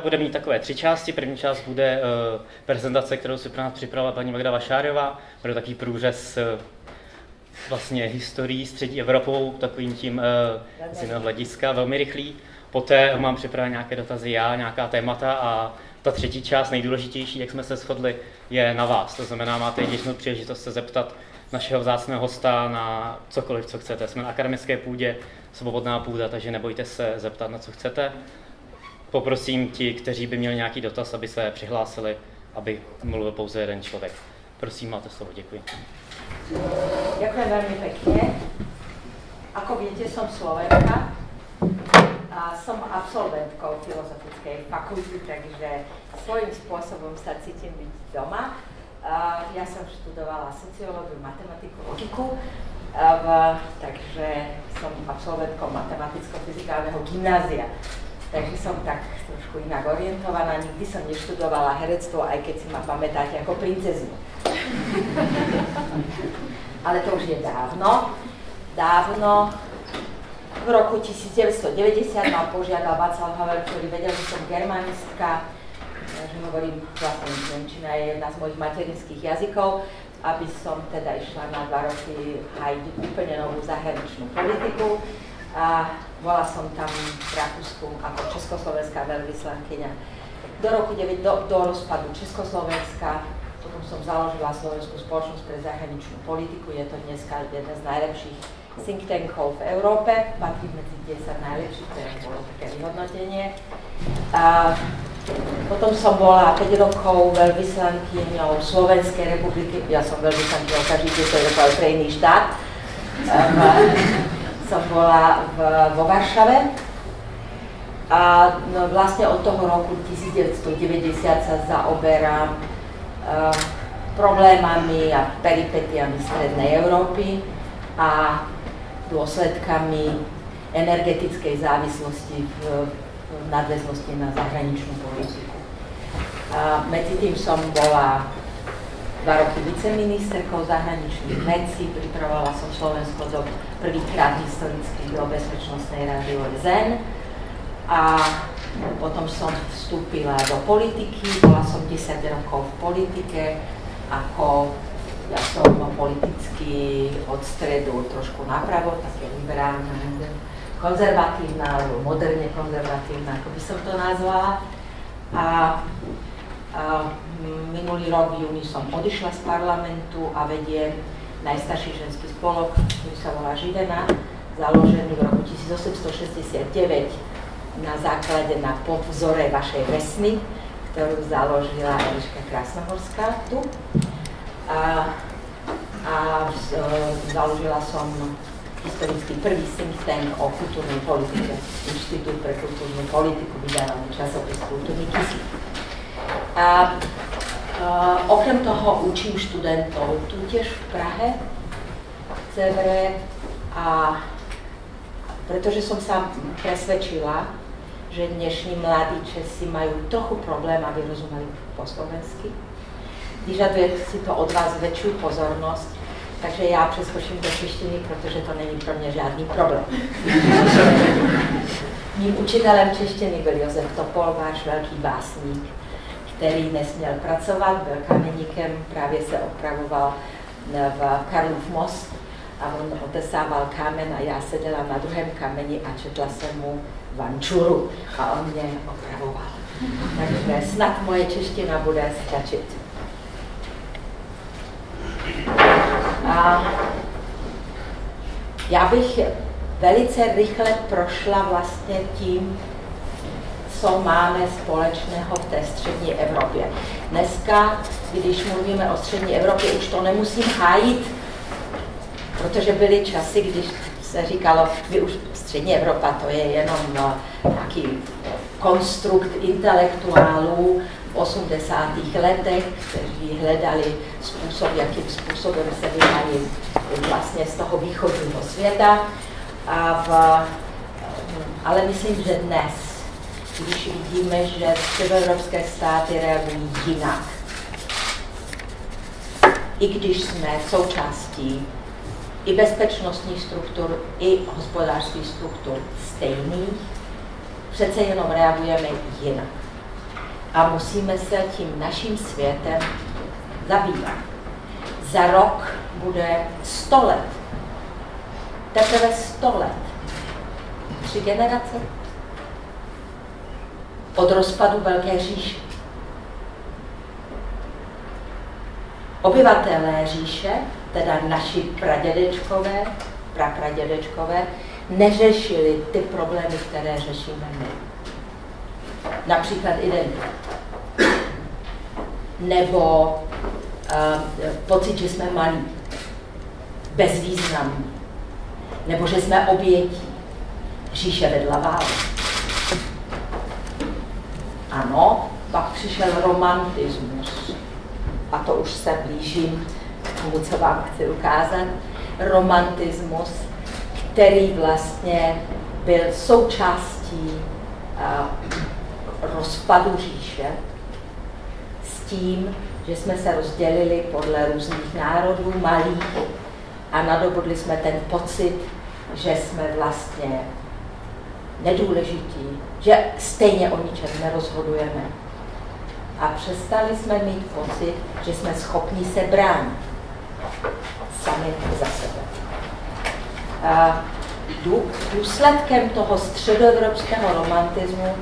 Bude mít takové 3 části. První část bude prezentace, kterou si pro nás připravila paní Magda Vašářová. Bude takový průřez vlastně historií střední Evropou, takovým tím z jiného hlediska, velmi rychlý. Poté mám připravené nějaké dotazy já, nějaká témata a ta třetí část, nejdůležitější, jak jsme se shodli, je na vás. To znamená, máte jedinečnou příležitost se zeptat našeho vzácného hosta na cokoliv, co chcete. Jsme na akademické půdě, svobodná půda, takže nebojte se zeptat, na co chcete. Poprosím ti, kteří by měli nějaký dotaz, aby se přihlásili, aby mluvil pouze jeden člověk. Prosím, máte slovo, děkuji. Ďakujem veľmi pekne. Ako viete, som Slovenka a som absolventkou filozofickej fakulty, takže svojím spôsobom sa cítim byť doma. Ja som študovala sociológiu, matematiku, logiku, takže som absolventkou matematicko-fyzikálneho gymnázia. Takže som tak trošku inak orientovaná. Nikdy som neštudovala herectvo, aj keď si ma pamätáte ako princeznu. Ale to už je dávno. Dávno, v roku 1990 ma požiadal Václav Havel, ktorý vedel, že som germanistka, že hovorím, vlastne nemčina je jedna z mojich materinských jazykov, aby som teda išla na 2 roky hájiť úplne novú zahraničnú politiku. A bola som tam v Rakúsku ako československá veľvyslankyňa do rozpadu Československa. Potom som založila Slovenskú spoločnosť pre zahraničnú politiku. Je to dneska jeden z najlepších think tankov v Európe. Patrí medzi 10 najlepších, ktoré bolo také vyhodnotenie. A potom som bola 5 rokov veľvyslankyňou Slovenskej republiky. Ja som veľvyslankyňou každý 10 rokov pre iný štát. Som bola vo Varšave a no, vlastne od toho roku 1990 sa zaoberám problémami a peripetiami Strednej Európy a dôsledkami energetickej závislosti v nadväznosti na zahraničnú politiku. A medzi tým som bola 2 roky viceministerkou zahraničných vecí, pripravovala som Slovensko prvýkrát historicky do Bezpečnostnej rady OSN a potom som vstúpila do politiky, bola som 10 rokov v politike, ja som politicky od stredu trošku napravo, také liberálne, konzervatívna, alebo moderne konzervatívna, ako by som to nazvala. Minulý rok v júni som odišla z parlamentu a vediem najstarší ženský spolok, ktorý sa volá Živena, založený v roku 1869 na povzore vašej Vesny, ktorú založila Eliška Krásnohorská tu. Založila som historicky prvý think tank o kultúrnej politike, Inštitút pre kultúrnu politiku, vydávaný časopis Kultúrny kyslík. Okrem toho učím študentov tu tiež v Prahe, v Cevre, a pretože som sa presvedčila, že dnešní mladí Česi majú trochu problém, aby rozumeli po slovensky. Vyžaduje si to od vás väčšiu pozornosť, takže ja preskočím do češtiny, pretože to není pro mňa žiadny problém. Mým učitelem češtiny byl Josef Topol, váš veľký básník, který nesměl pracovat, byl kameníkem, právě se opravoval v Karlův most a on otesával kámen a já seděla na druhém kameni a četla jsem mu Vančuru a on mě opravoval. Takže snad moje čeština bude stačit. A já bych velice rychle prošla vlastně tím, co máme společného v té střední Evropě. Dneska, když mluvíme o střední Evropě, už to nemusím hájit, protože byly časy, když se říkalo, že už střední Evropa to je jenom nějaký konstrukt intelektuálů v 80. letech, kteří hledali způsob, jakým způsobem se vymanit vlastně z toho východního světa. Ale myslím, že dnes, když vidíme, že středoevropské státy reagují jinak, i když jsme součástí i bezpečnostních struktur, i hospodářských struktur stejných, přece jenom reagujeme jinak. a musíme se tím naším světem zabývat. Za rok bude 100 let. Teprve 100 let. 3 generace od rozpadu Velké říše. Obyvatelé říše, teda naši pradědečkové, prapradědečkové, neřešili ty problémy, které řešíme my. Například identita. Nebo pocit, že jsme malí, bezvýznamní. Nebo že jsme obětí. Říše vedla válku. Ano, pak přišel romantismus. A to už se blížím k tomu, co vám chci ukázat. Romantismus, který vlastně byl součástí rozpadu říše s tím, že jsme se rozdělili podle různých národů, malých, a nadobudli jsme ten pocit, že jsme vlastně nedůležití, že stejně o ničem nerozhodujeme. A přestali jsme mít pocit, že jsme schopni se bránit sami za sebe. Důsledkem toho středoevropského romantismu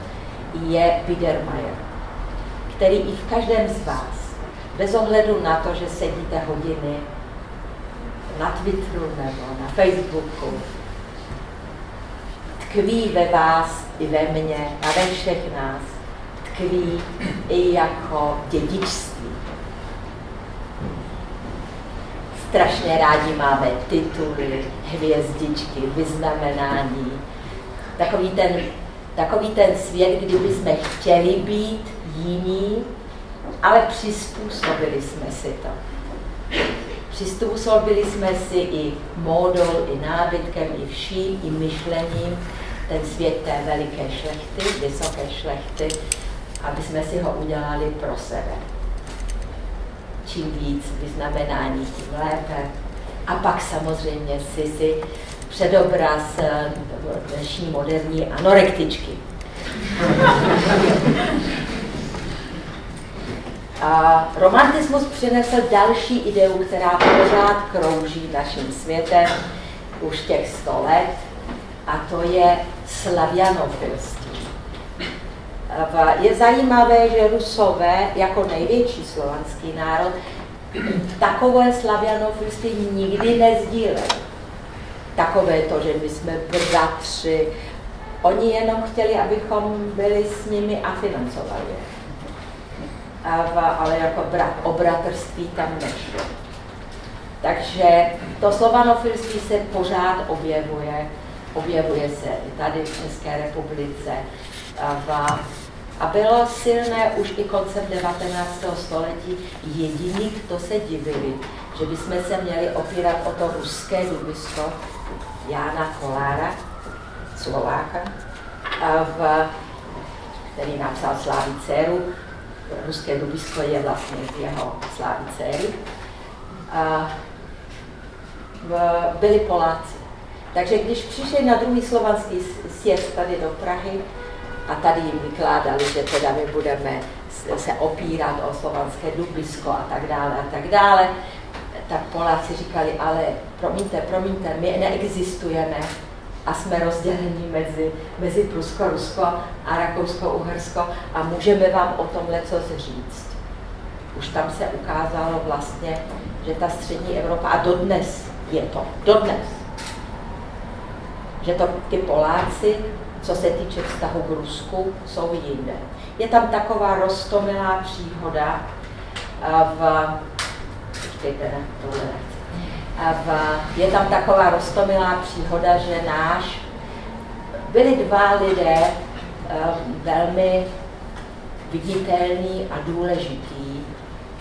je Biedermeier, který i v každém z vás, bez ohledu na to, že sedíte hodiny na Twitteru nebo na Facebooku, tkví ve vás i ve mně a ve všech nás, tkví i jako dědičství. Strašně rádi máme tituly, hvězdičky, vyznamenání. Takový ten svět, kdyby jsme chtěli být jiní, ale přizpůsobili jsme si to. Přizpůsobili jsme si i módou, i nábytkem, i vším, i myšlením ten svět té veliké šlechty, vysoké šlechty, aby jsme si ho udělali pro sebe. Čím víc vyznamenání, tím lépe. A pak samozřejmě si předobraz dnešní moderní anorektičky. A romantismus přinesl další ideu, která pořád krouží naším světem už těch 100 let, a to je slavianofilství. Je zajímavé, že Rusové jako největší slovanský národ takové slavianofilství nikdy nezdíleli. Takové to, že my jsme bratři. Oni jenom chtěli, abychom byli s nimi a financovali je. Ale jako o bratrství tam nešlo. Takže to slovanofilství se pořád objevuje se i tady v České republice. A bylo silné už i koncem 19. století. Jediní, kdo se divili, že bychom se měli opírat o to ruské dubisko Jána Kolára, Slováka, který napsal Slávy dceru. Ruské dubisko je vlastně z jeho Slávy dcery. Byli Poláci. Takže když přišli na druhý slovanský sjezd tady do Prahy, a tady jim vykládali, že teda my budeme se opírat o slovanské dubisko a tak dále, tak Poláci říkali, ale promiňte, my neexistujeme a jsme rozděleni mezi Prusko, Rusko a Rakousko-Uhersko a můžeme vám o tom lecos říct. Už tam se ukázalo vlastně, že ta střední Evropa, a dodnes je to, že to ty Poláci, co se týče vztahu k Rusku, jsou jinde. Je tam taková roztomilá příhoda je tam taková roztomilá příhoda, že byli dva lidé velmi viditelní a důležitý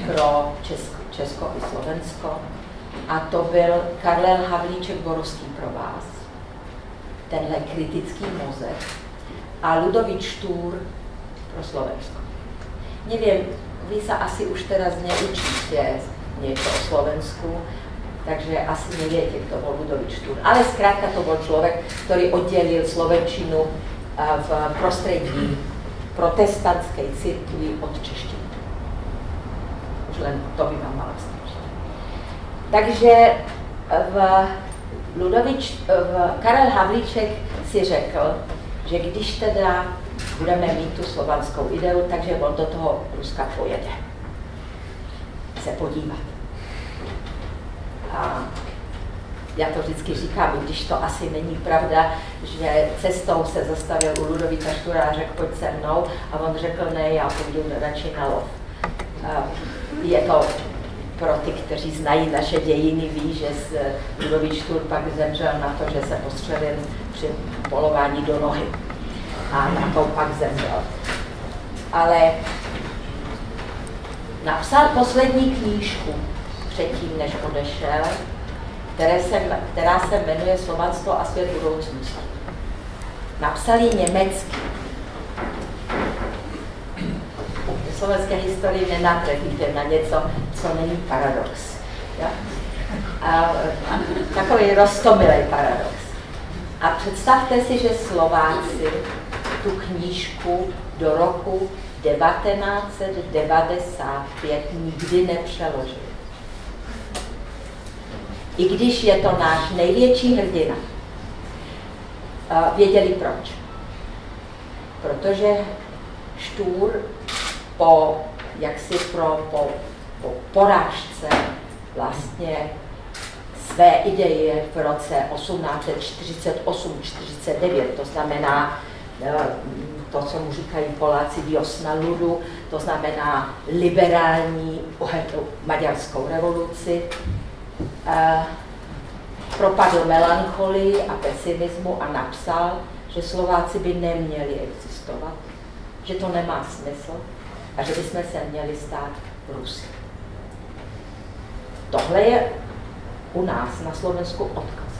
pro Česko i Slovensko, a to byl Karel Havlíček Borovský Provaz, tenhle kritický mozek, a Ludovík Štúr pro Slovensko. Nevím, vy se asi už teraz neučíte něco o Slovensku, takže asi neviete, kto bol Ludovík Štúr. Ale zkrátka to bol človek, ktorý oddelil slovenčinu v prostredí protestantské církvi od češtiny. Už len to by vám malo stačit. Takže Karel Havlíček si řekl, že když teda budeme mít tu slovanskou ideu, takže on do toho Ruska pojede se podívat. A já to vždycky říkám, i když to asi není pravda, že cestou se zastavil u Ludovíta Štura a řekl, pojď se mnou, a on řekl, ne, já půjdu radši na lov. Je to pro ty, kteří znají naše dějiny, ví, že Ludovít Štur pak zemřel na to, že se postřelil při polování do nohy. A na to pak zemřel. Ale napsal poslední knížku předtím, než odešel, která se jmenuje Slovanstvo a svět budoucnosti. Napsal ji německy. V slovenské historii nenatrefíte na něco, co není paradox. Ja? A takový roztomilý paradox. A představte si, že Slováci tu knížku do roku 1995 nikdy nepřeložili. I když je to náš největší hrdina. Věděli proč. Protože Štúr po porážce vlastně své ideje v roce 1848-49, to znamená to, co mu říkají Poláci Wiosna ludu, to znamená liberální maďarskou revoluci, propadl melancholii a pesimismu a napsal, že Slováci by neměli existovat, že to nemá smysl a že bychom se měli stát Rusy. Tohle je u nás na Slovensku odkaz.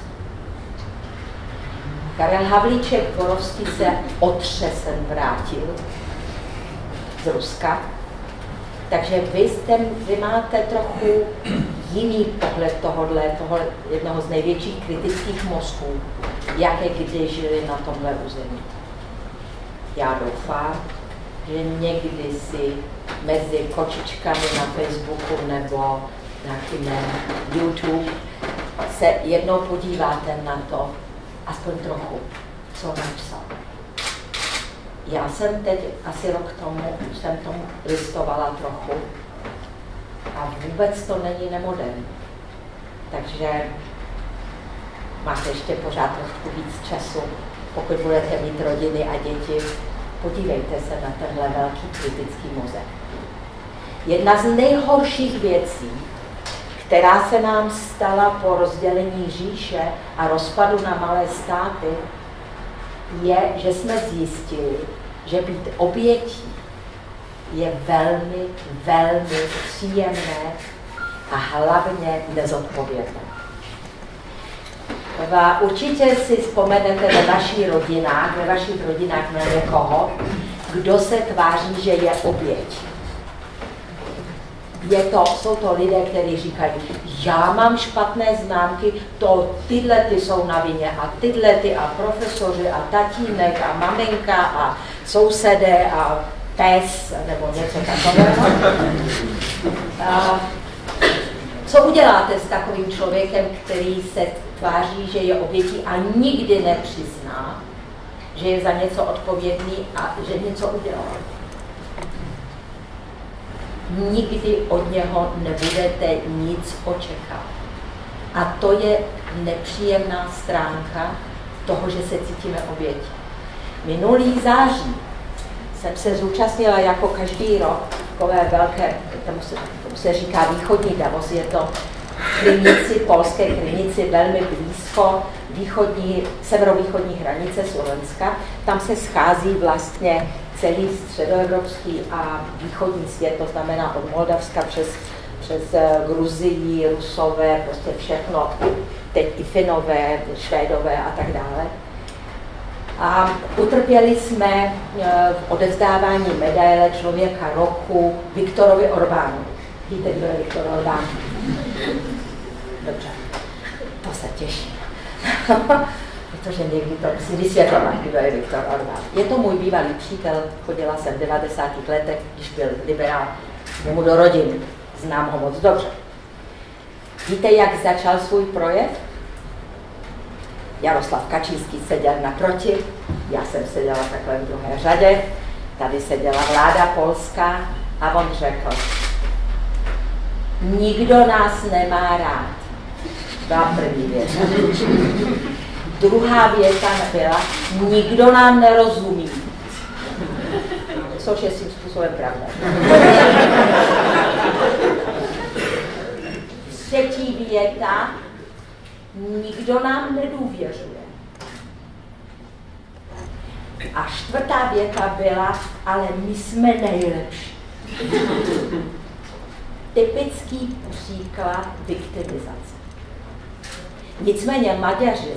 Karel Havlíček Borovský se otřesen vrátil z Ruska, takže vy máte trochu jiný pohled toho jednoho z největších kritických mozků, jaké kdy žili na tomhle území. Já doufám, že někdy si mezi kočičkami na Facebooku nebo na YouTube se jednou podíváte na to, aspoň trochu, co napsal. Já jsem teď asi rok jsem tomu listovala trochu a vůbec to není nemoderní. Takže máte ještě pořád trošku víc času, pokud budete mít rodiny a děti, podívejte se na tenhle velký kritický mozek. Jedna z nejhorších věcí, která se nám stala po rozdělení říše a rozpadu na malé státy, je, že jsme zjistili, že být obětí je velmi, velmi příjemné a hlavně nezodpovědné. Určitě si vzpomenete ve vašich rodinách na někoho, kdo se tváří, že je oběť. Jsou to lidé, kteří říkají, já mám špatné známky, tyhle ty jsou na vině a tyhle ty a profesoři a tatínek a maminka a sousedé a pes nebo něco takového. Co uděláte s takovým člověkem, který se tváří, že je obětí a nikdy nepřizná, že je za něco odpovědný a že něco udělal? Nikdy od něho nebudete nic očekávat. A to je nepříjemná stránka toho, že se cítíme oběti. Minulý září jsem se zúčastnila jako každý rok takové velké, tomu se říká východní Davos, je to polské Krynici, velmi blízko severovýchodní hranice Slovenska. Tam se schází vlastně celý středoevropský a východní svět, to znamená od Moldavska přes Gruzii, Rusové, prostě všechno, teď i Finové, Švédové a tak dále. A utrpěli jsme v odevzdávání medaile Člověka roku Viktorovi Orbánovi. Víte, kdo je Viktor Orbán? Dobře, to se těším. protože někdy to musí vysvětlovat, kdo je Viktor Orbán. Je to můj bývalý přítel, chodila jsem v 90. letech, když byl liberál, k němu do rodiny. Znám ho moc dobře. Víte, jak začal svůj projev? Jaroslav Kačínský seděl naproti, já jsem seděla takhle v druhé řadě, tady seděla vláda polská a on řekl: nikdo nás nemá rád. Byla první věta. Druhá věta byla: nikdo nám nerozumí. Což je svým způsobem pravda. Třetí věta: nikdo nám nedůvěřuje. A čtvrtá věta byla: ale my jsme nejlepší. Typický příklad viktimizace. Nicméně Maďaři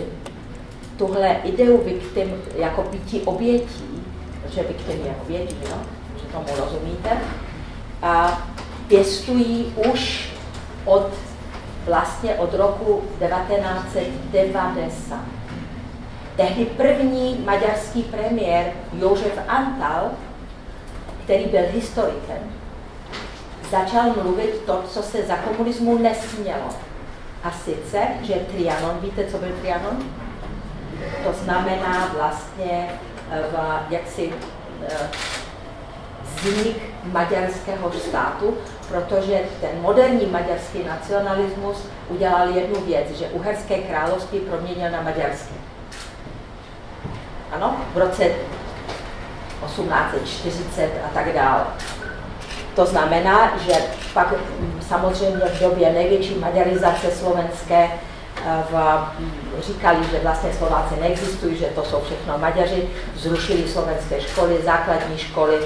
tuhle ideu viktim jako býtí obětí, protože viktim je obětí, no? Že tomu rozumíte, a pěstují už od roku 1990. Tehdy první maďarský premiér József Antall, který byl historikem, začal mluvit to, co se za komunismu nesmělo. A sice, že Trianon, víte, co byl Trianon? To znamená vlastně vznik maďarského státu, protože ten moderní maďarský nacionalismus udělal jednu věc, že Uherské království proměnil na maďarské. Ano, v roce 1840 a tak dále. To znamená, že pak samozřejmě v době největší maďarizace slovenské říkali, že vlastně Slováci neexistují, že to jsou všechno Maďaři, zrušili slovenské školy, základní školy,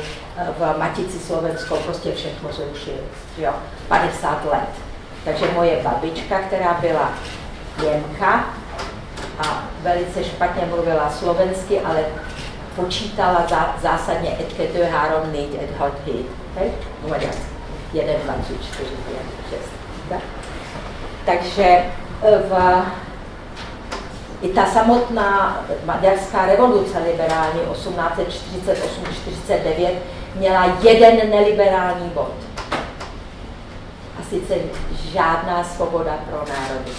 v Matici Slovenskou prostě všechno zrušili, jo, 50 let. Takže moje babička, která byla Němka a velice špatně mluvila slovensky, ale počítala zásadně etketu három nejď et hod hit. Maďarsky. 1, 2, 3, 4, 5, 6. Tak? Takže i ta samotná maďarská revoluce liberální 1848-49 měla jeden neliberální bod. A sice žádná svoboda pro národy.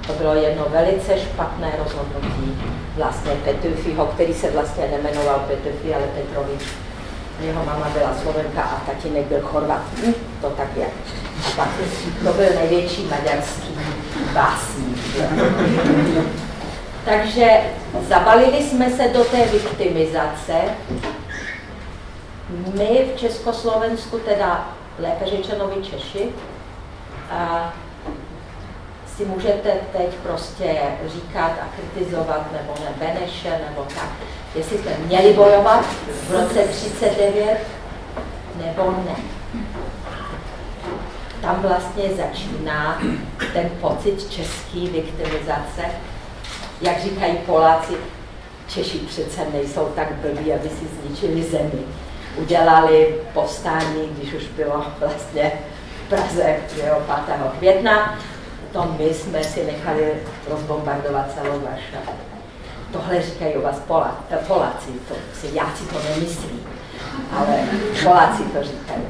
To bylo jedno velice špatné rozhodnutí vlastně Petőfiho, který se vlastně nemenoval Petőfi, ale Petrovič. Jeho mama byla Slovenka a tatínek byl Chorvat. To tak je. To byl největší maďarský básník. Takže zabalili jsme se do té viktimizace. My v Československu, teda lépe řečeno vy Češi, si můžete teď prostě říkat a kritizovat, nebo ne Beneše, nebo tak, jestli jsme měli bojovat v roce 1939, nebo ne. Tam vlastně začíná ten pocit české viktimizace. Jak říkají Poláci, Češi přece nejsou tak blbí, aby si zničili zemi. Udělali povstání, když už bylo vlastně v Praze 5. května, to my jsme si nechali rozbombardovat celou Varšavu. Tohle říkají o vás Poláci, já si to nemyslím, ale Poláci to říkají.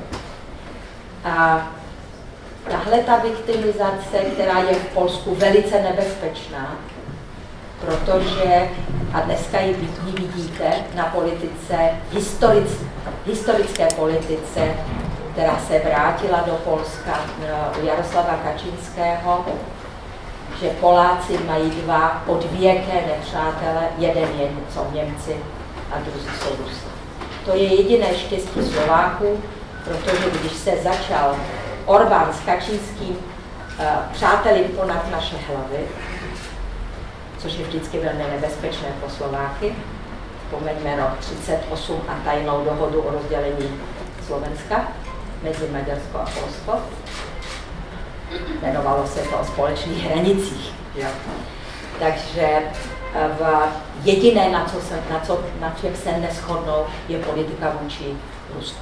A tahle ta viktimizace, která je v Polsku velice nebezpečná, protože, a dneska ji vidíte na politice, historické politice, která se vrátila do Polska u Jaroslava Kačínského, že Poláci mají dva odvěké nepřátele, jeden je něco Němci a druzí jsou Rusy. To je jediné štěstí Slováků, protože když se začal Orbán s Kačínským přáteli ponad naše hlavy, což je vždycky velmi nebezpečné pro Slováky, vzpomeňme rok 1938 a tajnou dohodu o rozdělení Slovenska mezi Maďarsko a Polsko. Jmenovalo se to o společných hranicích. Jo. Takže jediné, na čem se neshodnou, je politika vůči Rusku.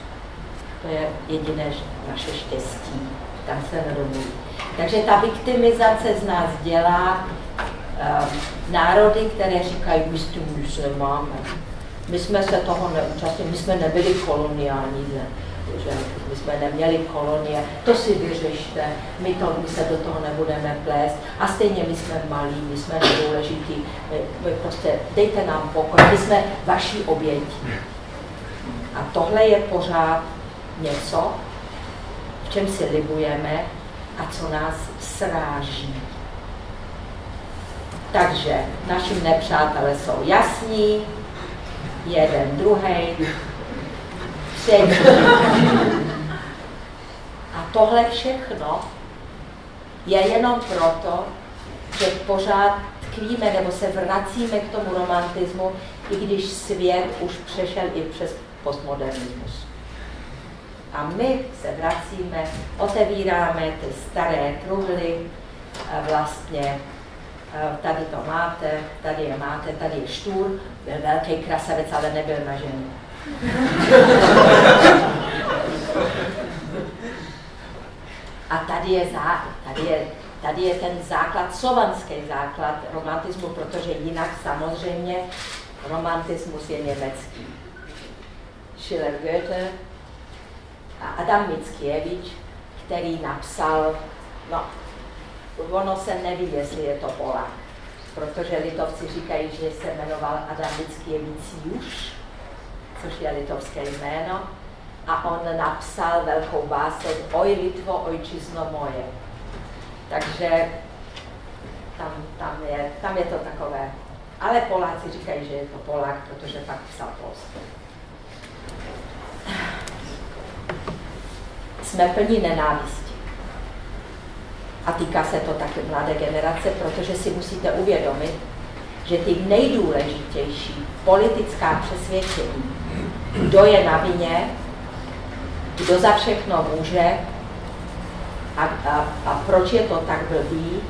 To je jediné naše štěstí. Tam se nedomluví. Takže ta viktimizace z nás dělá národy, které říkají, my s tím nic nemáme. My jsme se toho neúčastnili, my jsme nebyli koloniální, ne, že my jsme neměli kolonie, to si vyřešte, my se do toho nebudeme plést a stejně my jsme malí, my jsme nedůležití, my prostě dejte nám pokoj, my jsme vaší obětí. A tohle je pořád něco, v čem si libujeme a co nás sráží. Takže naši nepřátelé jsou jasní, jeden, druhý, třetí. A tohle všechno je jenom proto, že pořád tkvíme nebo se vracíme k tomu romantismu, i když svět už přešel i přes postmodernismus. A my se vracíme, otevíráme ty staré truhly, vlastně tady to máte, tady je máte, tady je štůr, byl velký krasavec, ale nebyl na ženu. A tady je ten základ, slovanský základ romantismu, protože jinak samozřejmě romantismus je německý. Schiller, Goethe a Adam Mickiewicz, který napsal, no, ono se neví, jestli je to Polák, protože Litovci říkají, že se jmenoval Adam Mickiewicz, což je litovské jméno, a on napsal velkou báseň Oj Litvo, ojčizno moje. Takže tam je to takové. Ale Poláci říkají, že je to Polák, protože pak psal polsky. Jsme plní nenávisti. A týká se to taky mladé generace, protože si musíte uvědomit, že ty nejdůležitější politická přesvědčení, kdo je na vině, kdo za všechno může a proč je to tak blbý,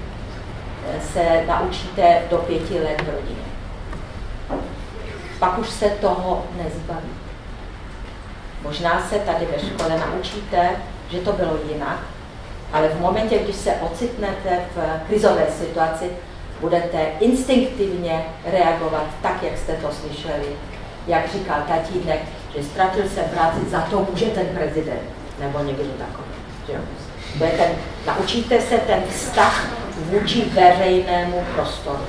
se naučíte do 5 let v rodině. Pak už se toho nezbavíte. Možná se tady ve škole naučíte, že to bylo jinak, ale v momentě, když se ocitnete v krizové situaci, budete instinktivně reagovat tak, jak jste to slyšeli. Jak říkal tatínek, že ztratil jsem práci, za to může ten prezident, nebo někdo takový. To je naučíte se ten vztah vůči veřejnému prostoru.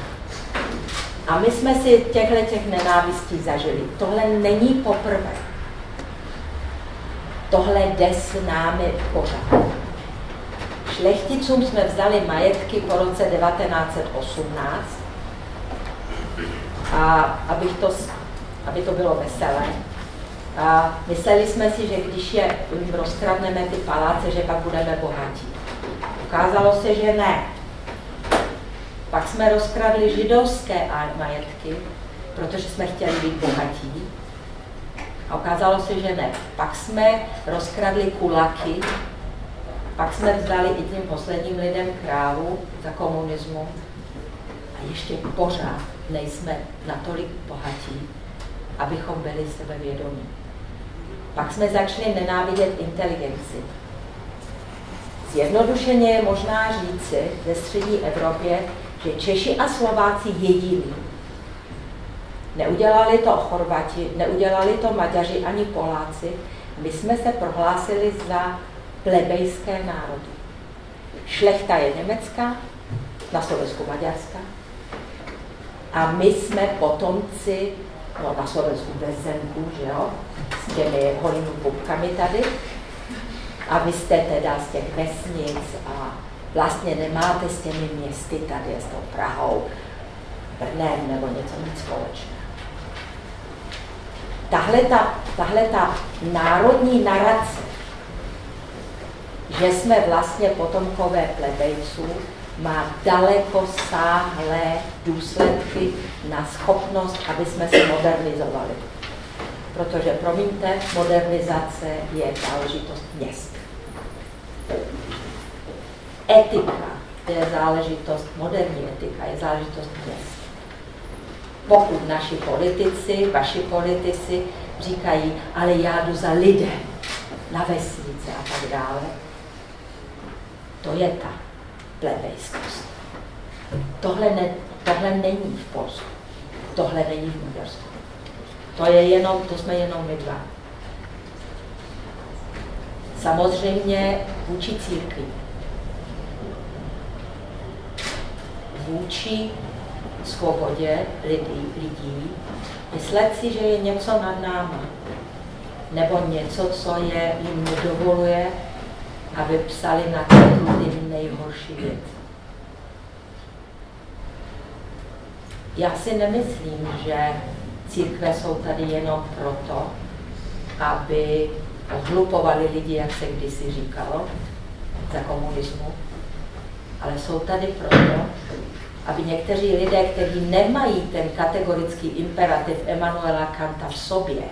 A my jsme si těch nenávistí zažili. Tohle není poprvé. Tohle jde s námi pořád. Šlechticům jsme vzali majetky po roce 1918 a aby to bylo veselé. A mysleli jsme si, že když jim rozkradneme ty paláce, že pak budeme bohatí. Ukázalo se, že ne. Pak jsme rozkradli židovské majetky, protože jsme chtěli být bohatí. A ukázalo se, že ne. Pak jsme rozkradli kulaky, pak jsme vzali i tím posledním lidem krávu za komunismu a ještě pořád nejsme natolik bohatí, abychom byli sebevědomí. Pak jsme začali nenávidět inteligenci. Zjednodušeně je možná říci ve střední Evropě, že Češi a Slováci jediní. Neudělali to Chorvati, neudělali to Maďaři ani Poláci. My jsme se prohlásili za plebejské národy. Šlechta je německá, na Slovensku maďarská. A my jsme potomci, no na Slovensku Bezenku, že jo, s těmi holými pupkami tady. A vy jste teda z těch vesnic a vlastně nemáte s těmi městy tady, s tou Prahou, Brnem nebo něco nic společného. Tahle ta národní narace, že jsme vlastně potomkové plebejců, má dalekosáhlé důsledky na schopnost, aby jsme se modernizovali. Protože, promiňte, modernizace je záležitost měst. Etika je záležitost, moderní etika je záležitost měst. Pokud naši politici, vaši politici říkají, ale já jdu za lidem na vesnice a tak dále, to je ta plebejskost. Tohle není v Polsku, tohle není v Maďarsku. To jsme jenom my dva. Samozřejmě vůči církvi, vůči svobodě lidí, myslet si, že je něco nad námi, nebo něco, co jim nedovoluje, aby psali na ty nejhorší věci. Já si nemyslím, že církve jsou tady jenom proto, aby ohlupovali lidi, jak se kdysi říkalo, za komunismu, ale jsou tady proto, aby někteří lidé, kteří nemají ten kategorický imperativ Immanuela Kanta v sobě,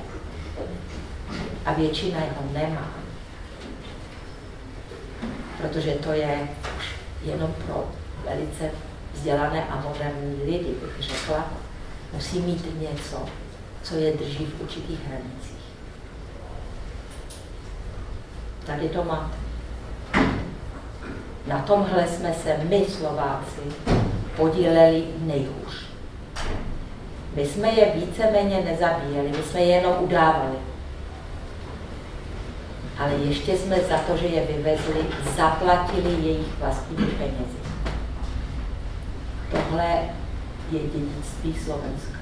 a většina ho nemá, protože to je už jenom pro velice vzdělané a moderní lidi, bych řekla, musí mít něco, co je drží v určitých hranicích. Tady to máte. Na tomhle jsme se my, Slováci, podíleli nejhůř. My jsme je víceméně nezabíjeli, my jsme je jenom udávali. Ale ještě jsme za to, že je vyvezli, zaplatili jejich vlastními penězi. Tohle je dědictví Slovenska.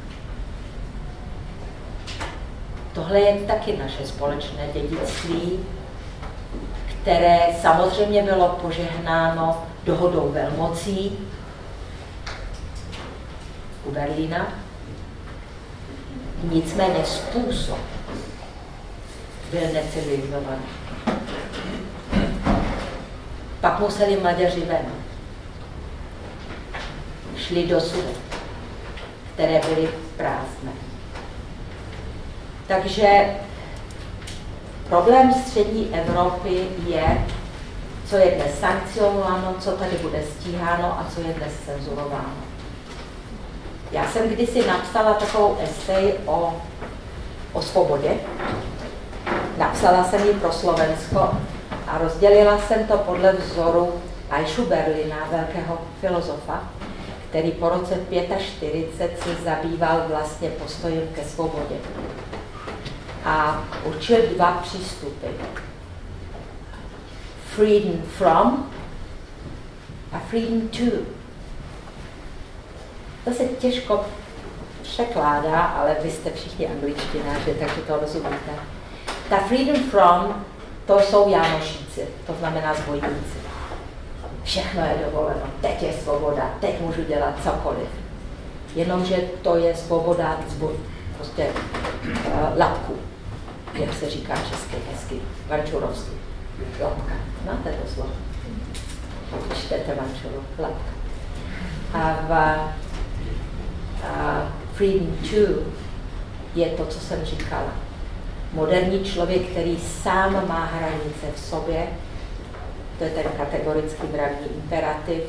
Tohle je taky naše společné dědictví, které samozřejmě bylo požehnáno dohodou velmocí u Berlína. Nicméně způsob byl necivilizovaný. Pak museli Maďaři ven. Šli do Sudet, které byly prázdné. Takže problém střední Evropy je, co je dnes sankcionováno, co tady bude stíháno a co je dnes cenzurováno. Já jsem kdysi napsala takovou esej o svobodě. Napsala jsem ji pro Slovensko a rozdělila jsem to podle vzoru Aishu Berlina, velkého filozofa, který po roce 45 se zabýval vlastně postojem ke svobodě. A určil dva přístupy. Freedom from a freedom to. To se těžko překládá, ale vy jste všichni angličtináři, takže to rozumíte. Ta freedom from, to jsou Jánošíci, to znamená zbojníci. Všechno je dovoleno, teď je svoboda, teď můžu dělat cokoliv. Jenomže to je svoboda prostě latku, jak se říká česky, hezky, vančurovsky. Latka, znáte to slovo? Čtete vančuru, latka. A freedom to je to, co jsem říkala. Moderní člověk, který sám má hranice v sobě, to je ten kategoricky mravní imperativ,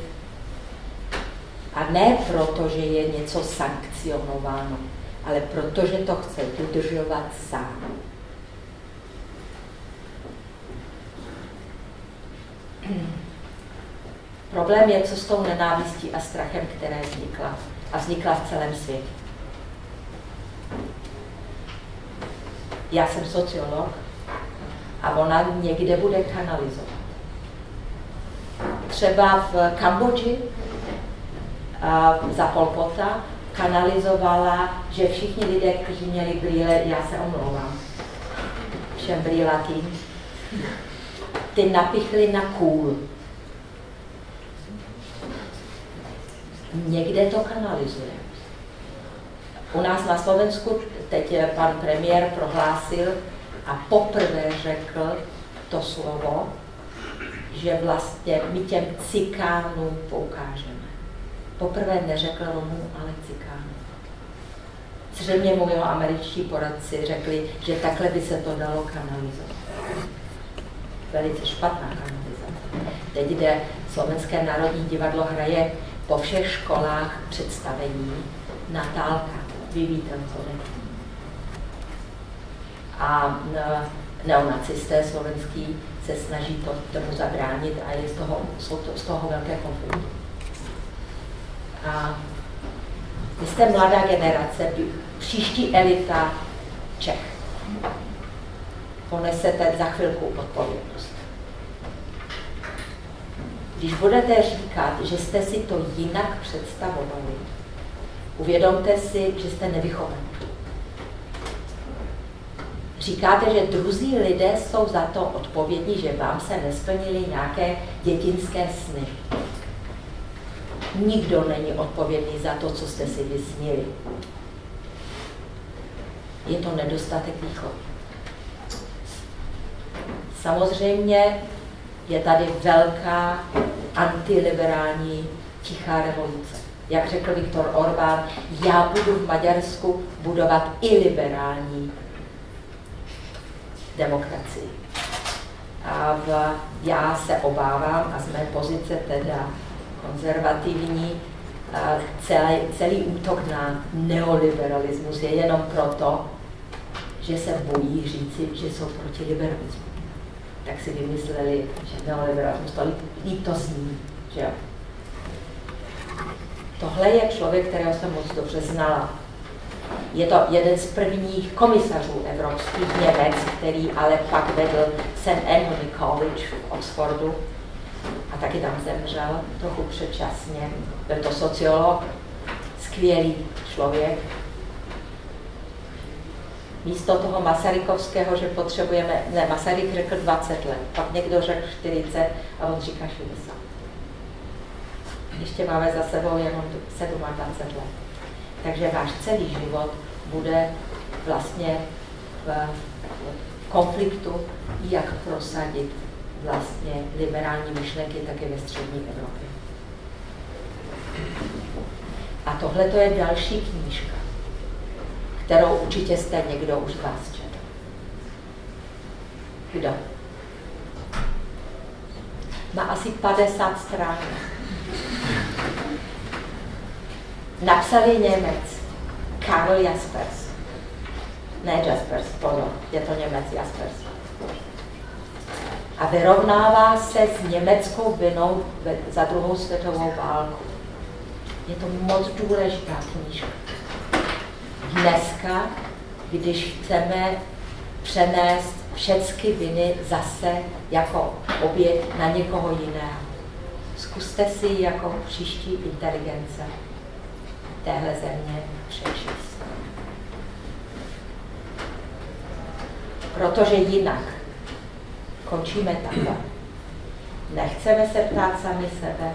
a ne proto, že je něco sankcionováno, ale protože to chce dodržovat sám. Problém je, co s tou nenávistí a strachem, které vznikla. A vznikla v celém světě. Já jsem sociolog a ona někde bude kanalizovat. Třeba v Kambodži za Pol Pota kanalizovala, že všichni lidé, kteří měli brýle, já se omlouvám, všem brýlatým, ty napichli na kůl. Někde to kanalizuje. U nás na Slovensku teď pan premiér prohlásil a poprvé řekl to slovo, že vlastně my těm cikánům poukážeme. Poprvé neřekl Romům, ale cikánům. Zřejmě mu jeho američtí poradci řekli, že takhle by se to dalo kanalizovat. Velice špatná kanalizace. Teď, kde Slovenské národní divadlo hraje po všech školách představení Natálka, vy víte, co jde. A neonacisté slovenský se snaží tomu zabránit a jsou z toho velké konflikty. A Vy jste mladá generace, příští elita Čech. Ponesete za chvilku odpovědnost. Když budete říkat, že jste si to jinak představovali, uvědomte si, že jste nevychovaní. Říkáte, že druzí lidé jsou za to odpovědní, že vám se nesplnily nějaké dětinské sny. Nikdo není odpovědný za to, co jste si vysnili. Je to nedostatek výchovy. Samozřejmě je tady velká antiliberální tichá revoluce. Jak řekl Viktor Orbán, já budu v Maďarsku budovat i liberální demokracii. A já se obávám, a z mé pozice teda konzervativní, celý útok na neoliberalismus je jenom proto, že se bojí říci, že jsou proti liberalismu. Tak si vymysleli, že neoliberalismus, to líp to zní, že jo. Tohle je člověk, kterého jsem moc dobře znala. Je to jeden z prvních komisařů evropských, Němec, který ale pak vedl St. Anthony College v Oxfordu a taky tam zemřel trochu předčasně. Byl to sociolog, skvělý člověk. Místo toho Masarykovského, že potřebujeme, ne, Masaryk řekl 20 let, pak někdo řekl 40 a on říká 60. Ještě máme za sebou jenom 27 let. Takže váš celý život bude vlastně v konfliktu, jak prosadit vlastně liberální myšlenky také ve střední Evropě. A tohle to je další knížka, kterou určitě jste někdo už z vás četl. Kdo? Má asi 50 stránek. Napsal ji Němec, Karl Jaspers. Ne Jaspers, pozor, je to Němec Jaspers. A vyrovnává se s německou vinou za druhou světovou válku. Je to moc důležitá knížka. Dneska, když chceme přenést všechny viny zase jako oběť na někoho jiného, zkuste si jako příští inteligence téhle země přečíst. Protože jinak končíme takhle. Nechceme se ptát sami sebe.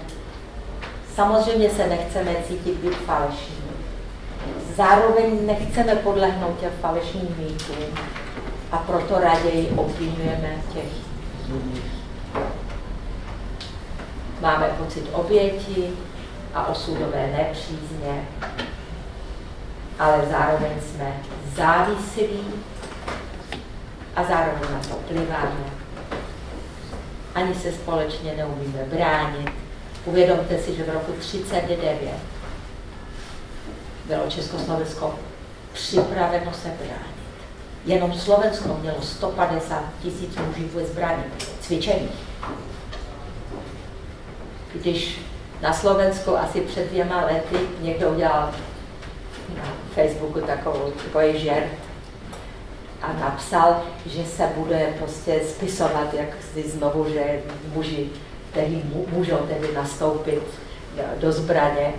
Samozřejmě se nechceme cítit být falešní. Zároveň nechceme podlehnout těm falešným mýtům a proto raději obvinujeme těch jiných. Máme pocit oběti a osudové nepřízně, ale zároveň jsme závislí a zároveň na to pliváme. Ani se společně neumíme bránit. Uvědomte si, že v roku 1939 bylo Československo připraveno se bránit. Jenom Slovensko mělo 150 000 mužů ve zbraní, cvičených. Když na Slovensku asi před 2 lety někdo udělal na Facebooku takový žert a napsal, že se bude prostě spisovat, jak si znovu, že muži, kteří můžou tedy nastoupit do zbraně,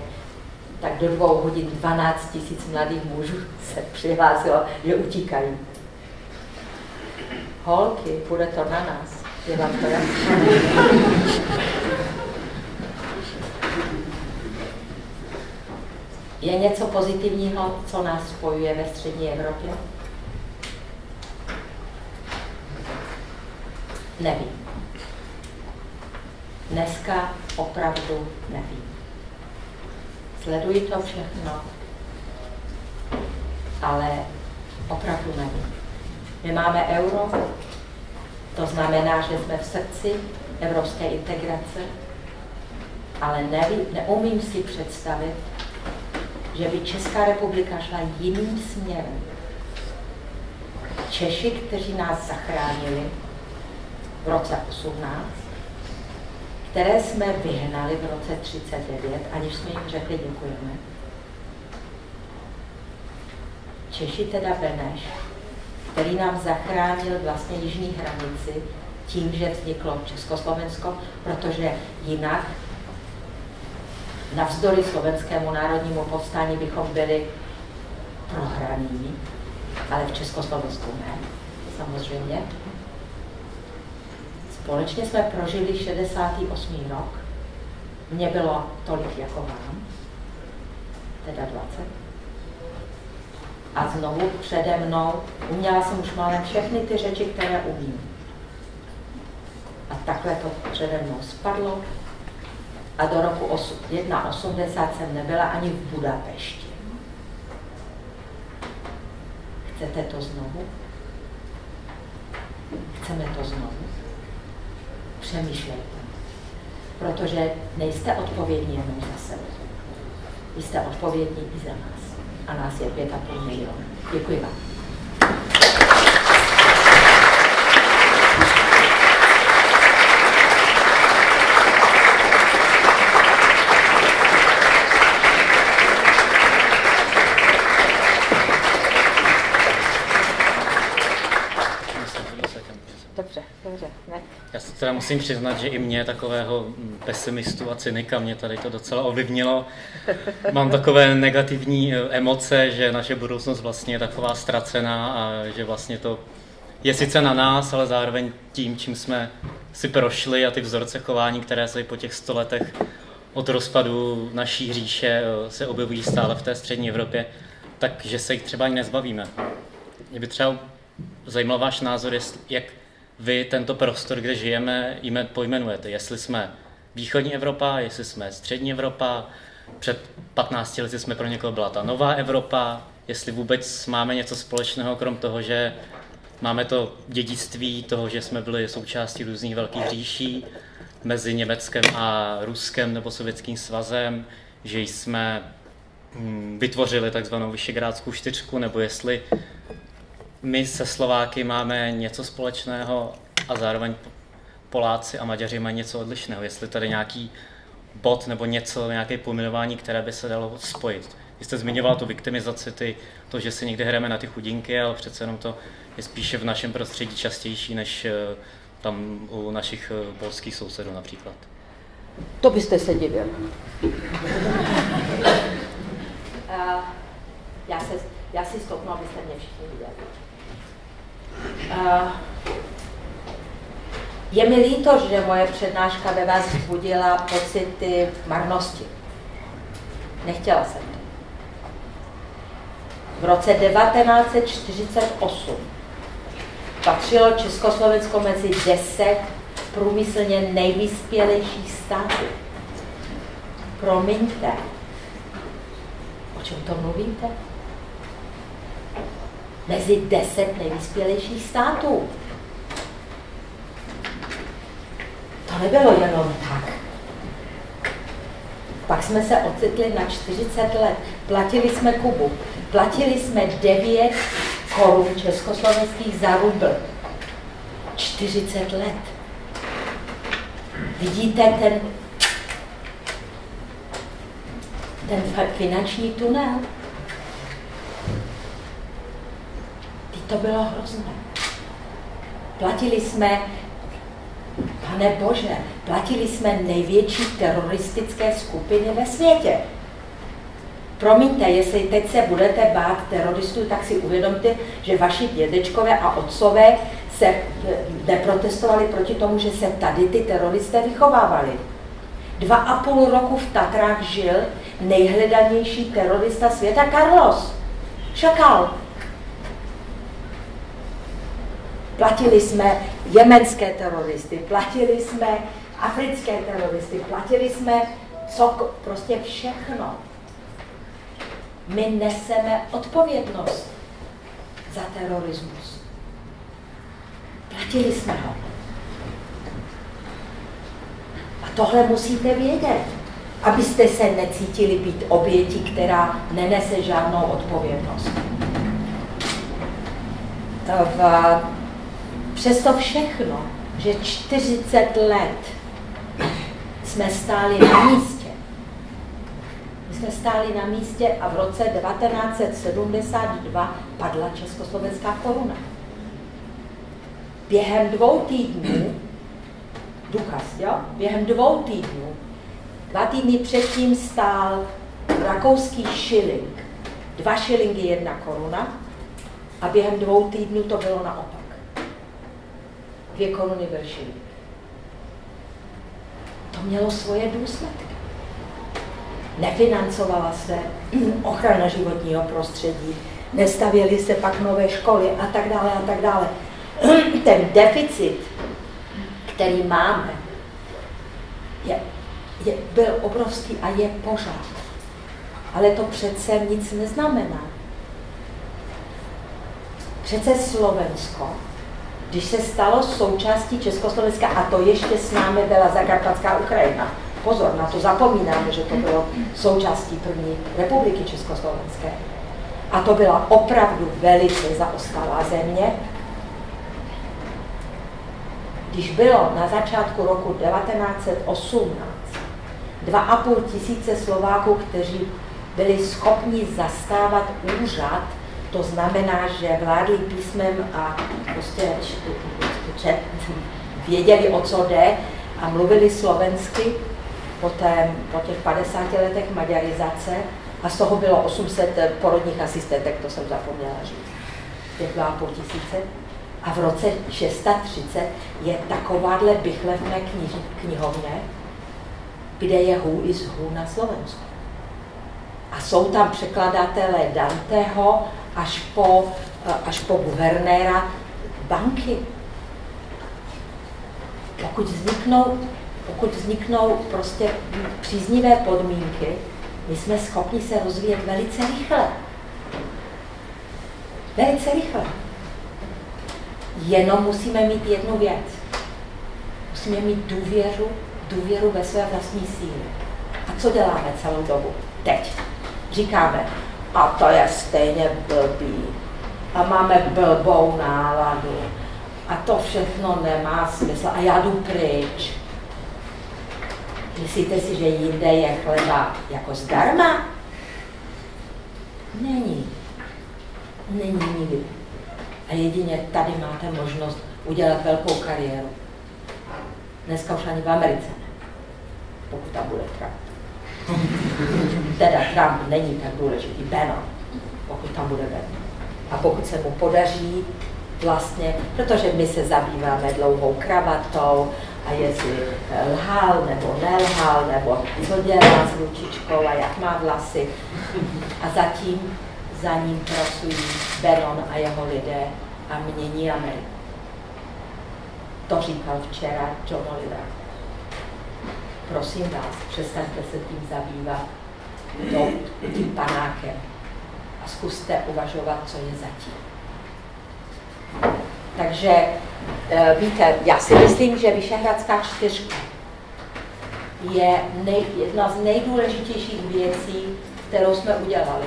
tak do 2 hodin 12 000 mladých mužů se přihlásilo, že utíkají. Holky, bude to na nás. Je vám to Je něco pozitivního, co nás spojuje ve střední Evropě? Nevím. Dneska opravdu nevím. Sleduji to všechno, ale opravdu nevím. My máme euro, to znamená, že jsme v srdci evropské integrace, ale neumím si představit, že by Česká republika šla jiným směrem. Češi, kteří nás zachránili v roce 18, které jsme vyhnali v roce 39, aniž jsme jim řekli děkujeme. Češi teda Beneš, který nám zachránil vlastně jižní hranici tím, že vzniklo Československo, protože jinak navzdory slovenskému národnímu povstání bychom byli prohraní, ale v Československu ne, samozřejmě. Společně jsme prožili 68. rok. Mně bylo tolik jako vám, teda 20. A znovu přede mnou uměla jsem už málem všechny ty řeči, které umím. A takhle to přede mnou spadlo. A do roku 1981 jsem nebyla ani v Budapešti. Chcete to znovu? Chceme to znovu? Přemýšlejte. Protože nejste odpovědní jenom za sebe. Vy jste odpovědní i za nás. A nás je 5,5 milionu. Děkuji vám. Dobře, ne. Já se teda musím přiznat, že i mě, takového pesimistu a cynika, mě tady to docela ovlivnilo. Mám takové negativní emoce, že naše budoucnost vlastně je taková ztracená a že vlastně to je sice na nás, ale zároveň tím, čím jsme si prošli a ty vzorce chování, které se po těch 100 letech od rozpadu naší říše se objevují stále v té střední Evropě, takže se jich třeba ani nezbavíme. Mě by třeba zajímal váš názor, jak vy tento prostor, kde žijeme, pojmenujete. Jestli jsme východní Evropa, jestli jsme střední Evropa, před 15 lety jsme pro někoho byla ta nová Evropa, jestli vůbec máme něco společného, krom toho, že máme to dědictví toho, že jsme byli součástí různých velkých říší mezi Německem a Ruskem nebo Sovětským svazem, že jsme vytvořili takzvanou Visegrádskou čtyřku, nebo jestli my se Slováky máme něco společného a zároveň Poláci a Maďaři mají něco odlišného. Jestli tady nějaký bod nebo něco, nějaké pojmenování, které by se dalo spojit. Vy jste zmiňovala tu viktimizaci, to, že si někde hrajeme na ty chudinky, ale přece jenom to je spíše v našem prostředí častější, než tam u našich polských sousedů například. To byste se divil. Já si stopnu, abyste mě všichni viděli. Je mi líto, že moje přednáška ve vás vzbudila pocity marnosti. Nechtěla jsem to. V roce 1948 patřilo Československo mezi 10 průmyslně nejvyspělejších států. Promiňte, o čem to mluvíte? Mezi 10 nejvyspělejších států. To nebylo jenom tak. Pak jsme se ocitli na 40 let. Platili jsme Kubu. Platili jsme 9 korun československých za rubl. 40 let. Vidíte ten finanční tunel? To bylo hrozné. Platili jsme, pane Bože, platili jsme největší teroristické skupiny ve světě. Promiňte, jestli teď se budete bát teroristů, tak si uvědomte, že vaši dědečkové a otcové se neprotestovali proti tomu, že se tady ty teroristé vychovávali. 2,5 roku v Tatrách žil nejhledanější terorista světa Carlos Šakal. Platili jsme jemenské teroristy, platili jsme africké teroristy, platili jsme prostě všechno. My neseme odpovědnost za terorismus. Platili jsme ho. A tohle musíte vědět, abyste se necítili být obětí, která nenese žádnou odpovědnost. Přesto všechno, že 40 let jsme stáli na místě, jsme stáli na místě a v roce 1972 padla československá koruna. Během 2 týdnů, důkaz, jo? Během 2 týdnů, 2 týdny předtím stál rakouský šiling, 2 šilingy 1 koruna a během 2 týdnů to bylo naopak. 2 koruny byl šiling. To mělo svoje důsledky. Nefinancovala se ochrana životního prostředí, nestavěly se pak nové školy a tak dále a tak dále. Ten deficit, který máme, byl obrovský a je pořád. Ale to přece nic neznamená. Přece Slovensko, když se stalo součástí Československa, a to ještě s námi byla Zakarpatská Ukrajina. Pozor, na to zapomínáme, že to bylo součástí první republiky Československé. A to byla opravdu velice zaostalá země. Když bylo na začátku roku 1918 2,5 tisíce Slováků, kteří byli schopni zastávat úřad, to znamená, že vládli písmem a prostě věděli, o co jde a mluvili slovensky po těch 50 letech maďarizace a z toho bylo 800 porodních asistentek, to jsem zapomněla říct, těch 2,5 tisíce. A v roce 630 je takováhle bychlevné knihovně, kde je Who is Who na Slovensku. A jsou tam překladatelé Danteho až po guvernéra banky. Pokud vzniknou prostě příznivé podmínky, my jsme schopni se rozvíjet velice rychle. Velice rychle. Jenom musíme mít jednu věc. Musíme mít důvěru ve své vlastní síly. A co děláme celou dobu? Teď. Říkáme, a to je stejně blbý. A máme blbou náladu. A to všechno nemá smysl. A já jdu pryč. Myslíte si, že jinde je chleba jako zdarma? Není. Není nikdy. A jedině tady máte možnost udělat velkou kariéru. Dneska už ani v Americe ne. Pokud tam bude Trump. Teda Trump není tak důležitý, Bannon, pokud tam bude Bannon. A pokud se mu podaří vlastně, protože my se zabýváme dlouhou kravatou a jestli lhal nebo nelhal, nebo co dělá s ručičkou a jak má vlasy. A zatím za ním pracují Bannon a jeho lidé a mění Ameriku. To říkal včera John Oliver. Prosím vás, přestaňte se tím zabývat tím panákem a zkuste uvažovat, co je zatím. Takže víte, já si myslím, že Vyšehradská čtyřka je jedna z nejdůležitějších věcí, kterou jsme udělali.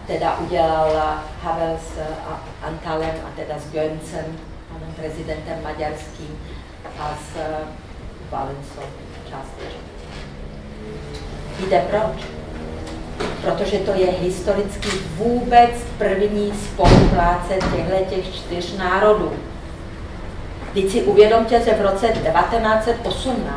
Teda udělal Havel s Antalem a teda s Göncem, panem prezidentem maďarským a s Valencou částečně. Víte proč? Protože to je historicky vůbec první spolupráce těchto 4 národů. Teď si uvědomte, že v roce 1918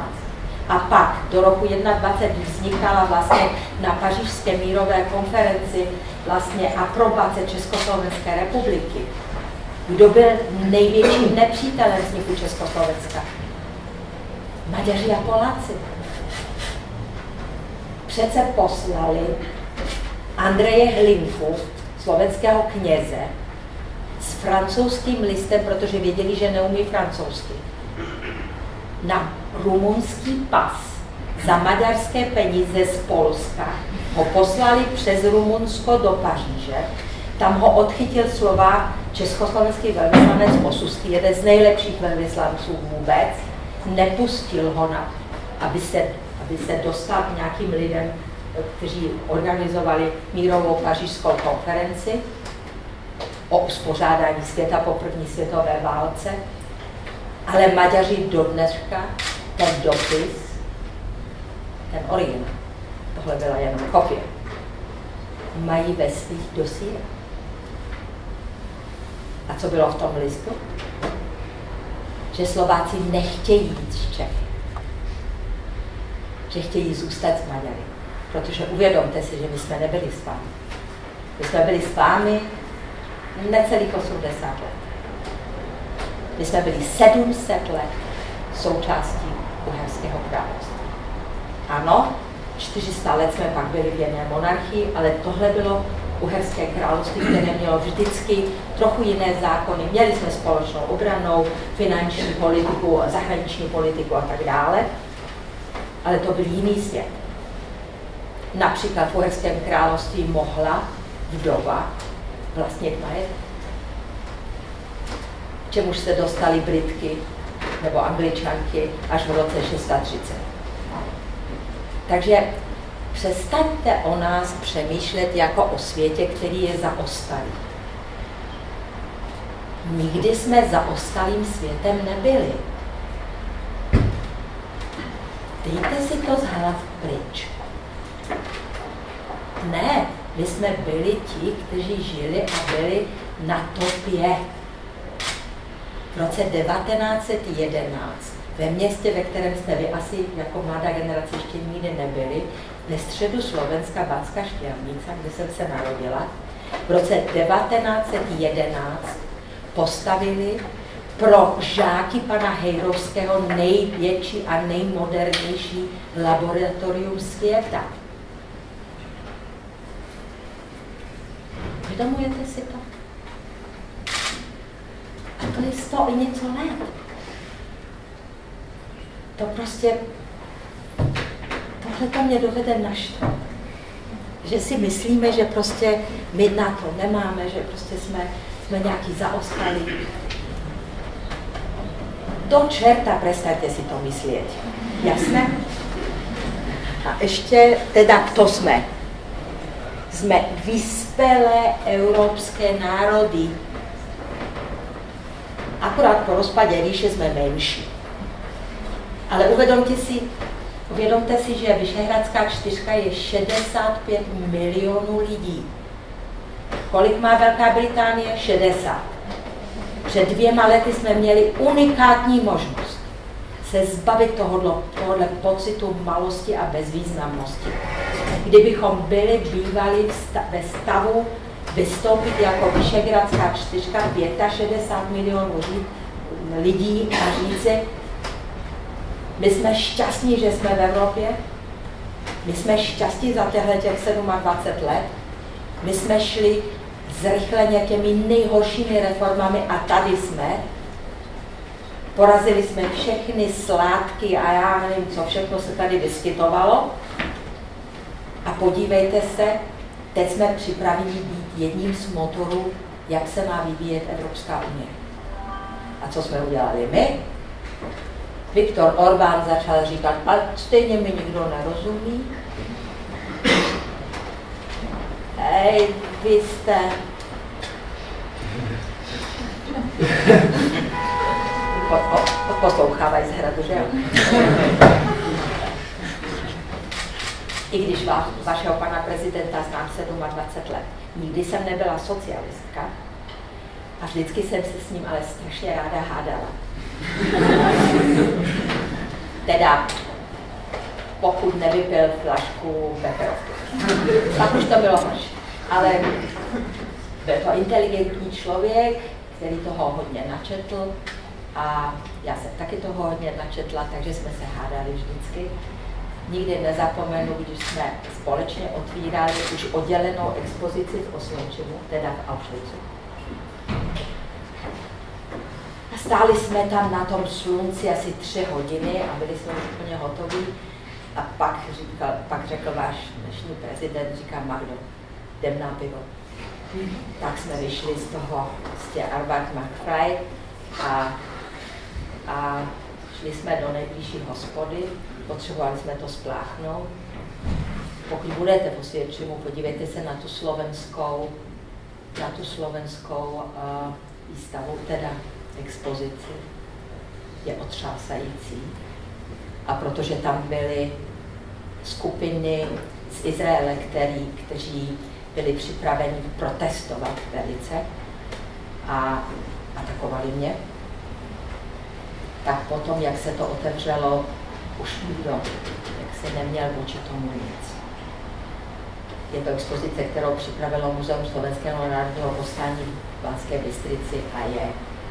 a pak do roku 1921 vznikala vlastně na Pařížské mírové konferenci vlastně aprobace Československé republiky. Kdo byl největším nepřítelem vzniku Československa? Maďaři a Poláci. Přece poslali Andreje Hlinku, slovenského kněze, s francouzským listem, protože věděli, že neumí francouzsky, na rumunský pas za maďarské peníze z Polska. Ho poslali přes Rumunsko do Paříže. Tam ho odchytil Slovák, československý velvyslanec Osusky, jeden z nejlepších velvyslanců vůbec. Nepustil ho, aby se dostal k nějakým lidem, kteří organizovali mírovou pařížskou konferenci o uspořádání světa po první světové válce. Ale Maďaři do dneška ten dopis, ten originál, tohle byla jenom kopie, mají ve svých dosílech. A co bylo v tom listu? Že Slováci nechtějí jít z Čechy. Že chtějí zůstat s Maďary. Protože uvědomte si, že my jsme nebyli s vámi. My jsme byli s vámi necelých 80 let. My jsme byli 700 let součástí Uherského království. Ano, 400 let jsme pak byli v jedné monarchii, ale tohle bylo Uherské království, které mělo vždycky trochu jiné zákony. Měli jsme společnou obranou, finanční politiku, zahraniční politiku a tak dále, ale to byl jiný svět. Například v Uherském království mohla vdova vlastnit majetek. Čemuž se dostali Britky nebo Angličanky až v roce 630. Takže přestaňte o nás přemýšlet jako o světě, který je zaostalý. Nikdy jsme zaostalým světem nebyli. Dejte si to z hlav pryč. Ne, my jsme byli ti, kteří žili a byli na topě. V roce 1911 ve městě, ve kterém jste vy asi jako mladá generace ještě nikdy nebyli, ve středu Slovenska, Banská Štiavnica, kde jsem se narodila, v roce 1911 postavili pro žáky pana Hejrovského největší a nejmodernější laboratorium světa. Uvědomujete si to? A to je 100 i něco let. To prostě, tohle to mě dovede naštvat. Že si myslíme, že prostě my na to nemáme, že prostě jsme nějaký zaostalí. Do čerta prestaňte si to myslet. Jasné? A ještě, teda to jsme. Jsme vyspělé evropské národy. Akorát po rozpadě říše jsme menší. Ale uvědomte si, že Vyšehradská čtyřka je 65 milionů lidí. Kolik má Velká Británie? 60. Před 2 lety jsme měli unikátní možnost se zbavit tohohle pocitu malosti a bezvýznamnosti. Kdybychom byli bývali ve stavu vystoupit jako Vyšehradská čtyřka, 65 milionů lidí a říci, my jsme šťastní, že jsme v Evropě, my jsme šťastní za těch 27 let, my jsme šli zrychleně těmi nejhoršími reformami a tady jsme. Porazili jsme všechny sládky a já nevím, co všechno se tady vyskytovalo. A podívejte se, teď jsme připraveni být jedním z motorů, jak se má vyvíjet Evropská unie. A co jsme udělali my? Viktor Orbán začal říkat, ale stejně mi nikdo nerozumí. Hej, vy jste... Poslouchávají z hradu, že jo? I když vašeho pana prezidenta znám 27 let. Nikdy jsem nebyla socialistka a vždycky jsem se s ním ale strašně ráda hádala. Teda, pokud nevypil flašku peperovky. Pak už to bylo horší. Ale byl to inteligentní člověk, který toho hodně načetl a já jsem taky toho hodně načetla, takže jsme se hádali vždycky. Nikdy nezapomenu, když jsme společně otvírali už oddělenou expozici v Osvědčimu, teda v Auschwitzu. A stáli jsme tam na tom slunci asi 3 hodiny a byli jsme už úplně hotoví. A pak řekl váš dnešní prezident, říká Magdo, jdem na pivo. Tak jsme vyšli z té Arbeit macht frei a šli jsme do nejbližší hospody, potřebovali jsme to spláchnout. Pokud budete v Osvědčimu, podívejte se na tu slovenskou výstavu, teda expozici. Je otřásající. A protože tam byly skupiny z Izraele, kteří byli připraveni protestovat velice a atakovali mě. Tak potom, jak se to otevřelo, už nikdo jak se neměl vůči tomu nic. Je to expozice, kterou připravilo Muzeum Slovenského národního povstání v Banské Bystrici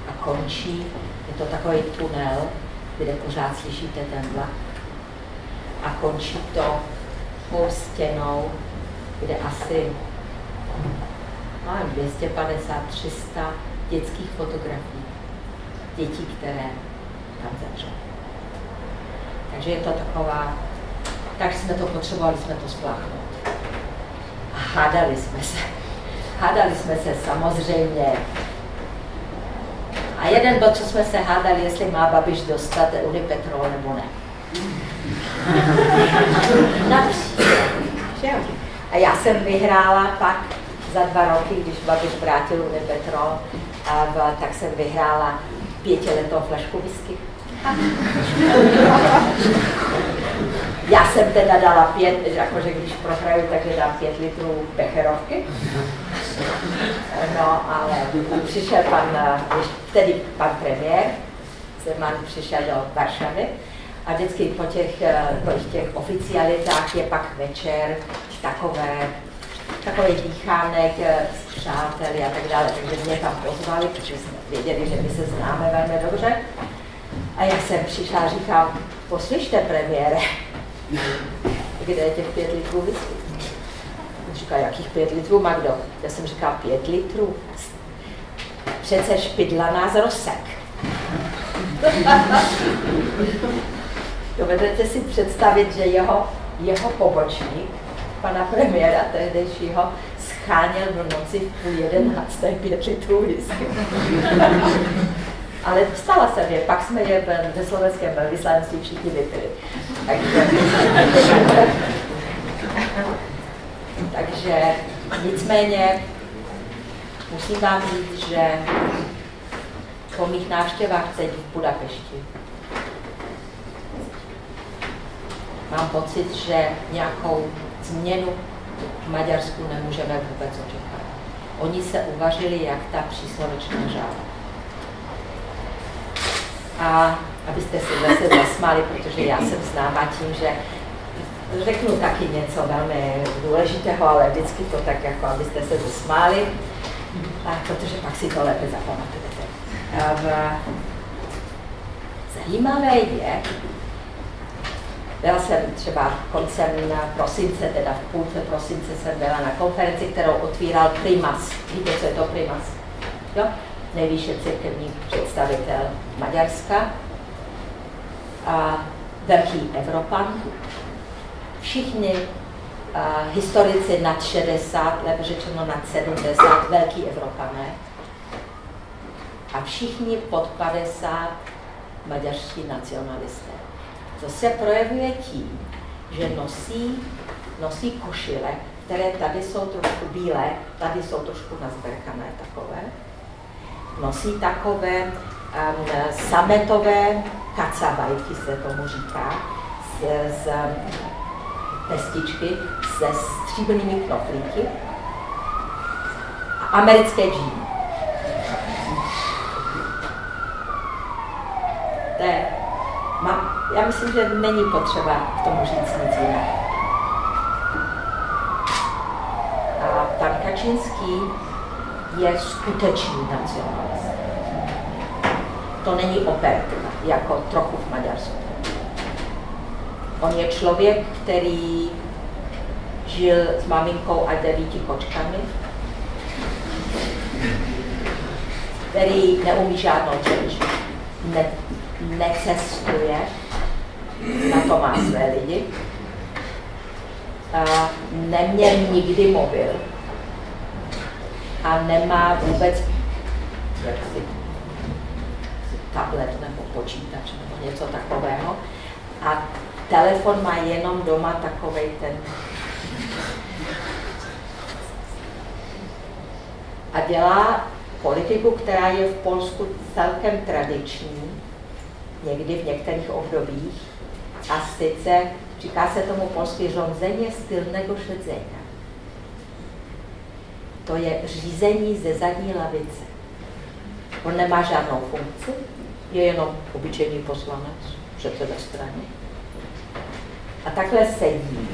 a končí. Je to takový tunel, kde pořád slyšíte ten vlak. A končí to tou stěnou, kde asi 250-300 dětských fotografií. Dětí, které tam zemřely. Takže je to taková, tak jsme to potřebovali, jsme to spláchnout. A hádali jsme se. Hádali jsme se samozřejmě. A jeden bod, co jsme se hádali, jestli má Babiš dostat Unipetrol nebo ne. A já jsem vyhrála pak za 2 roky, když Babiš vrátil Unipetrol, tak jsem vyhrála 5letou flašku whisky. Já jsem teda dala 5, jakože když prohraju, takže dám 5 litrů becherovky. No, ale přišel vtedy pan premiér, Zeman přišel do Varšavy a vždycky po těch oficialitách je pak večer takový dýchánek s přáteli a tak dále. Takže mě tam pozvali, protože jsme věděli, že my se známe velmi dobře. A jak jsem přišla a říkám, poslyšte premiére, kde je těch 5 litrů whisky? On říká, jakých 5 litrů má kdo? Já jsem říkala, 5 litrů? Přece Špidla nás rozsek. Dovedete si představit, že jeho pobočník, pana premiéra tehdejšího, scháněl v noci v 10:30 5 litrů whisky. Ale dostala jsem je, pak jsme je ve slovenském velvyslanectví všichni vypili. Takže nicméně musím vám říct, že po mých návštěvách teď v Budapešti mám pocit, že nějakou změnu v Maďarsku nemůžeme vůbec očekávat. Oni se uvařili jak ta příslovečná žába. A abyste se zase zasmáli, protože já jsem známá tím, že řeknu taky něco velmi důležitého, ale vždycky to tak, jako abyste se zasmáli, protože pak si to lépe zapamatujete. Zajímavé je, byla jsem třeba koncem prosince, teda v půlce prosince jsem byla na konferenci, kterou otvíral Primas. Víte, co je to Primas? Jo? Nejvyšší církevní představitel Maďarska, a velký Evropan. Všichni historici nad 60, lépe řečeno nad 70, velký Evropané. A všichni pod 50 maďarští nacionalisté. To se projevuje tím, že nosí košile, které tady jsou trošku bílé, tady jsou trošku nazberkané takové. Nosí takové sametové kacabajky, se tomu říká, z pestičky se stříbrnými knoflíky a americké džíny. Já myslím, že není potřeba k tomu říct nic jiného. A pan Kačinský je skutečný nacionalista. To není operka, jako trochu v Maďarsku. On je člověk, který žil s maminkou a 9 kočkami, který neumí žádnou řeč, necestuje, na to má své lidi, neměl nikdy mobil a nemá vůbec tablet nebo počítač nebo něco takového. A telefon má jenom doma takovej ten. A dělá politiku, která je v Polsku celkem tradiční, někdy v některých obdobích, a sice, Říká se tomu polsky rządzenie z tylnego siedzenia. To je řízení ze zadní lavice. On nemá žádnou funkci, je jenom obyčejný poslanec, předseda strany. A takhle sedí.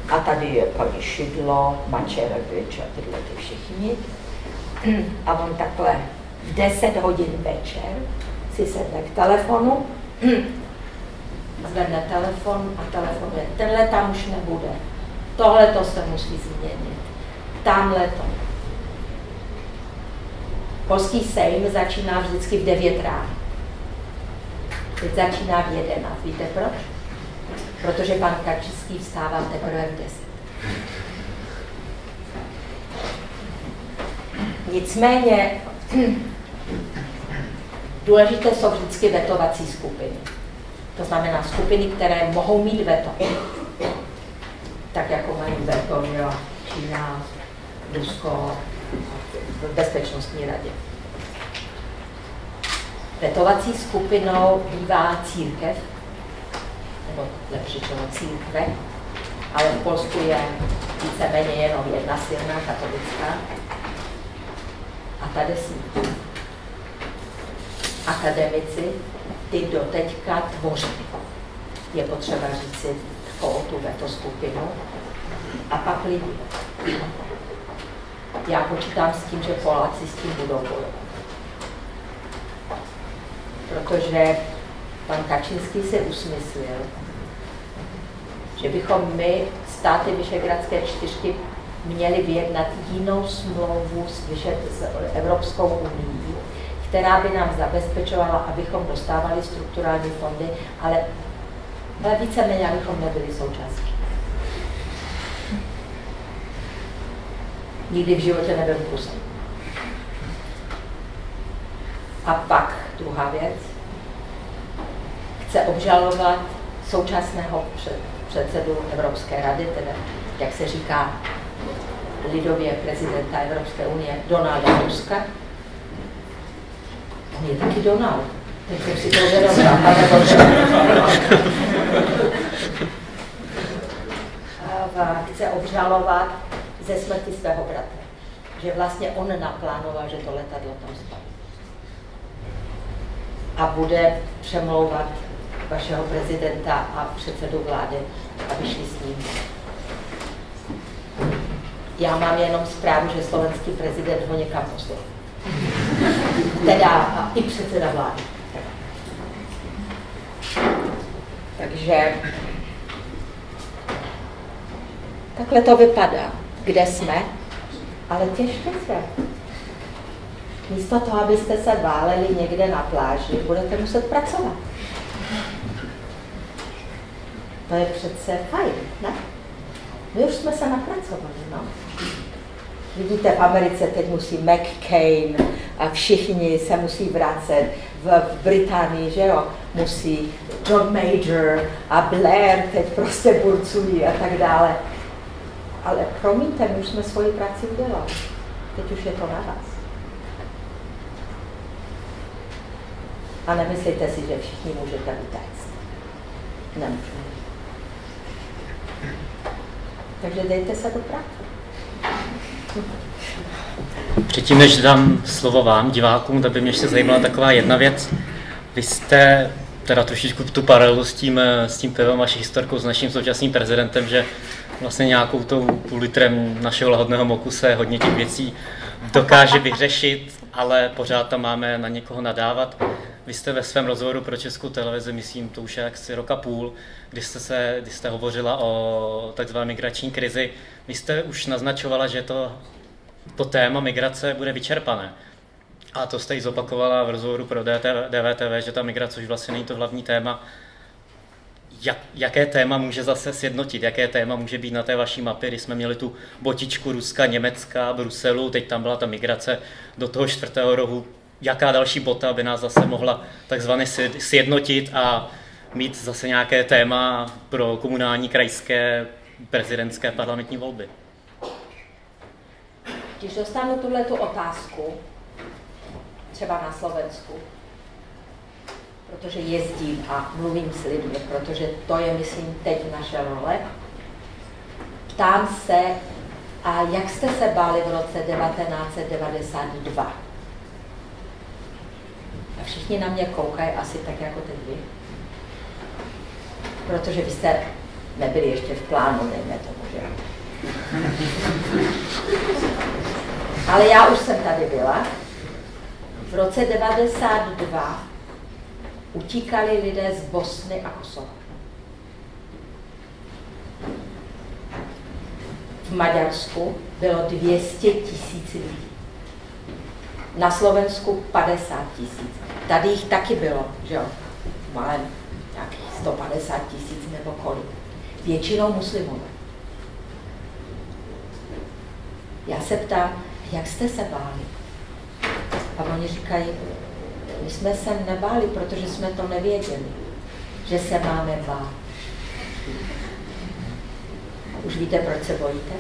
A tady je paní Šidlo, Mačerevič a tyhle ty všichni. A on takhle v 10 hodin večer si sedne k telefonu, zvedne telefon a telefonuje. Tenhle tam už nebude. Tohle to se musí změnit. Tamhle to. Polský sejm začíná vždycky v 9 ráno. Teď začíná v 11. Víte proč? Protože pan Kaczyński vstává teprve v 10. Nicméně důležité jsou vždycky vetovací skupiny. To znamená skupiny, které mohou mít veto. Tak jako mají veto, že jo, Čína, Rusko v bezpečnostní radě. Vetovací skupinou bývá církev, nebo lepší řečeno církve, ale v Polsku je víceméně jenom jedna silná katolická. A tady jsme. Akademici ty doteďka tvoří. Je potřeba říct si tu veto skupinu a pak lidi. Já počítám s tím, že Poláci s tím budou bojovat. Protože pan Kaczyński se usmyslil, že bychom my, státy Vyšehradské čtyřky, měli vyjednat jinou smlouvu s Evropskou unií, která by nám zabezpečovala, abychom dostávali strukturální fondy, ale víceméně, abychom nebyli součástí. Nikdy v životě nebyl Prusem. A pak druhá věc. Chce obžalovat současného předsedu Evropské rady, teda, jak se říká lidově prezidenta Evropské unie, Donalda Tuska. On je taky Donald. Teď jsem si to uvědomila, pane Bože. Chce obžalovat ze smrti svého bratra. Že vlastně on naplánoval, že to letadlo tam spadlo. A bude přemlouvat vašeho prezidenta a předsedu vlády, aby šli s ním. Já mám jenom zprávu, že slovenský prezident ho někam poslal. Teda i předseda vlády. Takže takhle to vypadá, kde jsme, ale těžké se. Místo toho, abyste se váleli někde na pláži, budete muset pracovat. To je přece fajn, ne? My už jsme se napracovali, no. Vidíte, v Americe teď musí McCain a všichni se musí vracet. V Británii, že jo, musí John Major a Blair teď prostě burcují a tak dále. Ale promiňte, my už jsme svoji práci udělali. Teď už je to na vás. A nemyslíte si, že všichni můžete utéct. Nemůžeme. Takže dejte se do práce. Předtím, než dám slovo vám, divákům, tak by mě ještě zajímala taková jedna věc. Vy jste teda trošičku tu paralelu s tím pivem vaší historkou s naším současným prezidentem, že vlastně nějakou tou půl litrem našeho lahodného moku se hodně těch věcí dokáže vyřešit, ale pořád tam máme na někoho nadávat. Vy jste ve svém rozhovoru pro Českou televizi, myslím, to už je asi rok a půl, kdy jste hovořila o takzvané migrační krizi, vy jste už naznačovala, že to téma migrace bude vyčerpané. A to jste i zopakovala v rozhovoru pro DVTV, že ta migrace už vlastně není to hlavní téma. Jaké téma může zase sjednotit? Jaké téma může být na té vaší mapě, kdy jsme měli tu botičku Ruska, Německa, Bruselu, teď tam byla ta migrace do toho čtvrtého rohu. Jaká další bota by nás zase mohla takzvaně sjednotit a mít zase nějaké téma pro komunální, krajské, prezidentské, parlamentní volby? Když dostanu tuhletu otázku, třeba na Slovensku, protože jezdím a mluvím s lidmi, protože to je, myslím, teď naše role. Ptám se, a jak jste se báli v roce 1992? A všichni na mě koukají asi tak jako teď vy. Protože vy jste nebyli ještě v plánu, dejme tomu, že? Ale já už jsem tady byla. V roce 1992 utíkali lidé z Bosny a Kosova. V Maďarsku bylo 200 000 lidí. Na Slovensku 50 000. Tady jich taky bylo, že jo? Malém nějakých 150 000 nebo kolik. Většinou muslimové. Já se ptám, jak jste se báli? A oni říkají, my jsme se nebáli, protože jsme to nevěděli, že se máme bát. Už víte, proč se bojíte?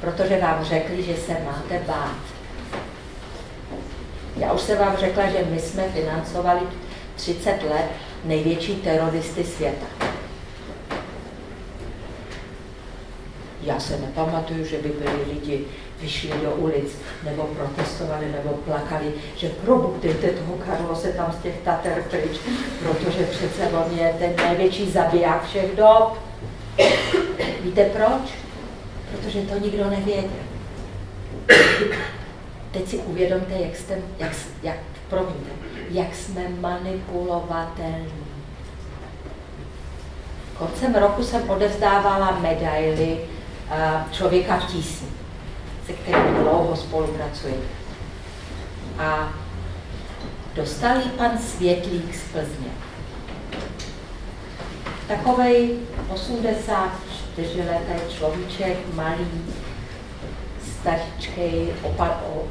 Protože vám řekli, že se máte bát. Já už jsem vám řekla, že my jsme financovali 30 let největší teroristy světa. Já se nepamatuju, že by byli lidi vyšli do ulic, nebo protestovali, nebo plakali, že probuďte toho Karlose tam z těch Tater pryč, protože přece on je ten největší zabiják všech dob. Víte proč? Protože to nikdo nevěděl. Teď si uvědomte, jak jsme manipulovatelní. Koncem roku jsem odevzdávala medaily Člověka v tísni, se kterým dlouho spolupracuji. A dostal ji pan Světlík z Plzně. Takovej 84letý človíček, malý, stařičkej,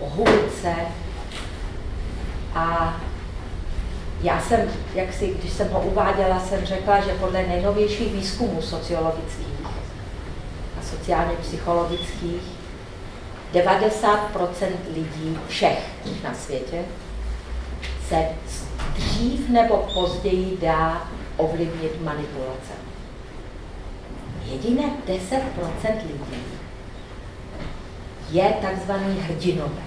o hůlce. A já jsem, když jsem ho uváděla, jsem řekla, že podle nejnovějších výzkumů sociologických a sociálně psychologických 90% lidí, všech na světě, se dřív nebo později dá ovlivnit manipulace. Jediné 10% lidí je takzvaný hrdinové.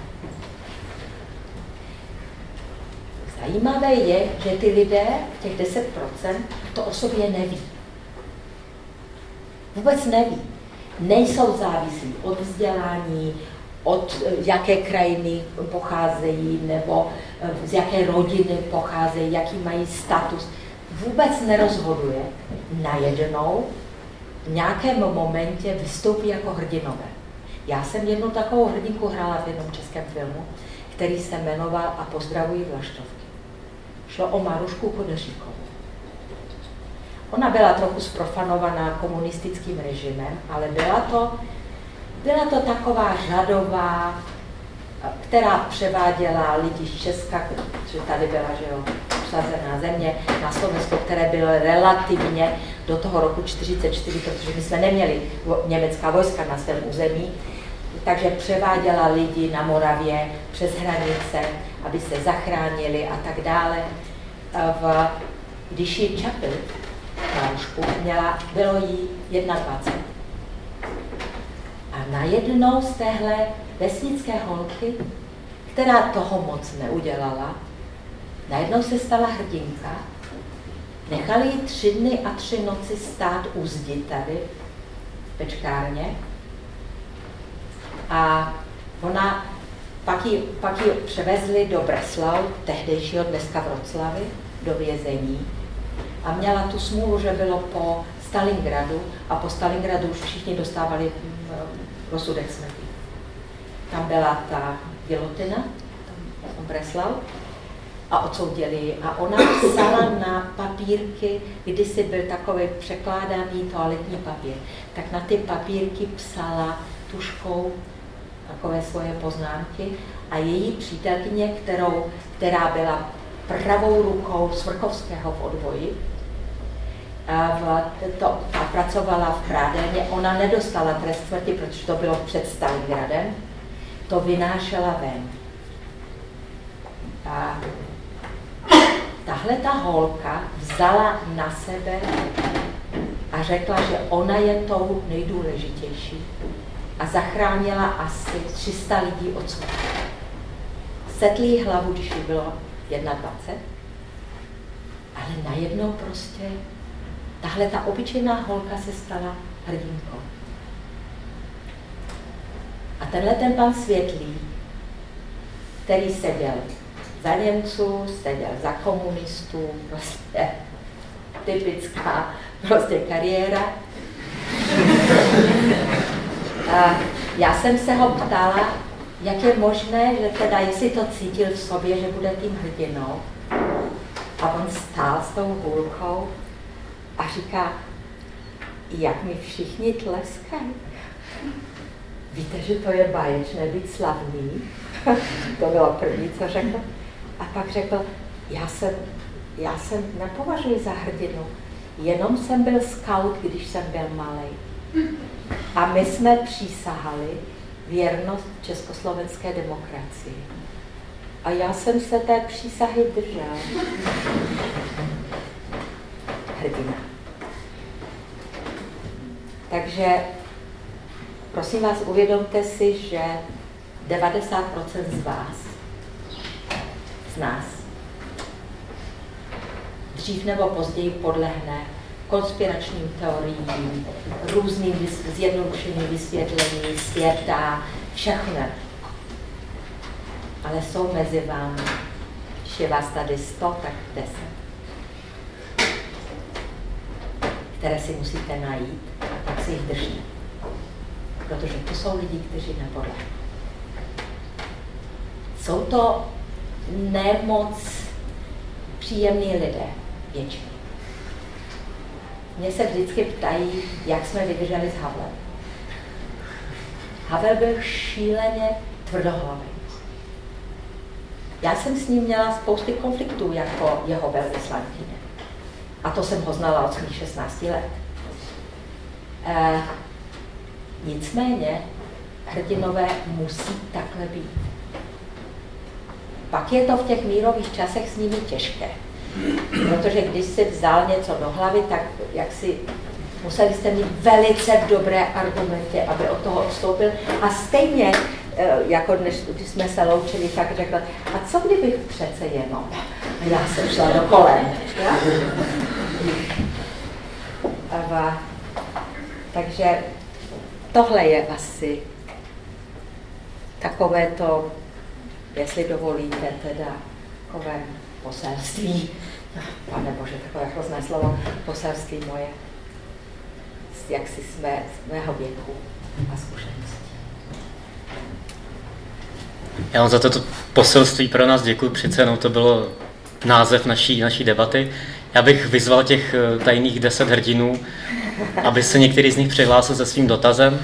Zajímavé je, že ty lidé, těch 10%, to o sobě neví. Vůbec neví. Nejsou závislí od vzdělání, od jaké krajiny pocházejí, nebo z jaké rodiny pocházejí, jaký mají status. Vůbec nerozhoduje. Najednou v nějakém momentě vystoupí jako hrdinové. Já jsem jednu takovou hrdinku hrála v jednom českém filmu, který se jmenoval A pozdravují Vlaštovky. Šlo o Marušku Kodeříkovou. Ona byla trochu zprofanovaná komunistickým režimem, ale byla to taková řadová, která převáděla lidi z Česka, protože tady byla, že jo, obsazená země, na Slovensku, které bylo relativně do toho roku 1944, protože my jsme neměli německá vojska na svém území, takže převáděla lidi na Moravě přes hranice, aby se zachránili a tak dále. Když ji čapil, Marušku, bylo jí 21. A najednou z téhle vesnické holky, která toho moc neudělala, najednou se stala hrdinka. Nechali ji 3 dny a 3 noci stát u zdi tady, v pečkárně. A ona, pak ji převezli do Breslau, tehdejšího dneska Vroclavy, do vězení. A měla tu smůlu, že bylo po Stalingradu a po Stalingradu už všichni dostávali rozsudek smrti. Tam byla ta gilotina, v Breslau, a odsoudili. A ona psala na papírky, kdysi byl takový překládaný toaletní papír, tak na ty papírky psala tužkou takové svoje poznámky a její přítelkyně, která byla pravou rukou Svrchovského v odboji, ta pracovala v prádelně, ona nedostala trest smrti, protože to bylo před Stalingradem, to vynášela ven. A tahle ta holka vzala na sebe a řekla, že ona je tou nejdůležitější a zachránila asi 300 lidí od smrti. Sedlí hlavu, když jí bylo 21, ale najednou prostě tahle ta obyčejná holka se stala hrdinkou. A tenhle ten pan Světlý, který seděl za Němců, seděl za komunistů, prostě typická prostě kariéra. A já jsem se ho ptala, jak je možné, že teda, jestli to cítil v sobě, že bude tím hrdinou. A on stál s tou hůlkou a říká, jak mi všichni tleskají. Víte, že to je báječné být slavný? To bylo první, co řekl. A pak řekl, já jsem nepovažuji za hrdinu, jenom jsem byl skaut, když jsem byl malej. A my jsme přísahali věrnost československé demokracii. A já jsem se té přísahy držel. Hrdina. Takže prosím vás, uvědomte si, že 90% z vás, z nás, dřív nebo později podlehne konspiračním teoriím, různým zjednodušeným vysvětlení světa, všechno. Ale jsou mezi vámi, když je vás tady 100, tak 10, které si musíte najít a tak si jich držte. Protože to jsou lidi, kteří nepodlehnou. Jsou to nemoc příjemní lidé, většinou. Mě se vždycky ptají, jak jsme vydrželi s Havlem. Havel byl šíleně tvrdohlavý. Já jsem s ním měla spousty konfliktů jako jeho velvyslankyně. A to jsem ho znala od svých 16 let. Nicméně hrdinové musí takhle být. Pak je to v těch mírových časech s nimi těžké. Protože když si vzal něco do hlavy, tak jak si museli jste mít velice dobré argumenty, aby od toho odstoupil. A stejně, jako když jsme se loučili, tak řekl, a co kdybych přece jenom? A já jsem šla do kolen. Takže tohle je asi takové to, jestli dovolíte, teda takové poselství, pane Bože, takové hrozné slovo, poselství moje, jak si jsme z mého věku a zkušeností. Já vám za toto poselství pro nás děkuji, přece jenom to bylo název naší debaty. Já bych vyzval těch tajných 10 hrdinů, aby se některý z nich přihlásil se svým dotazem.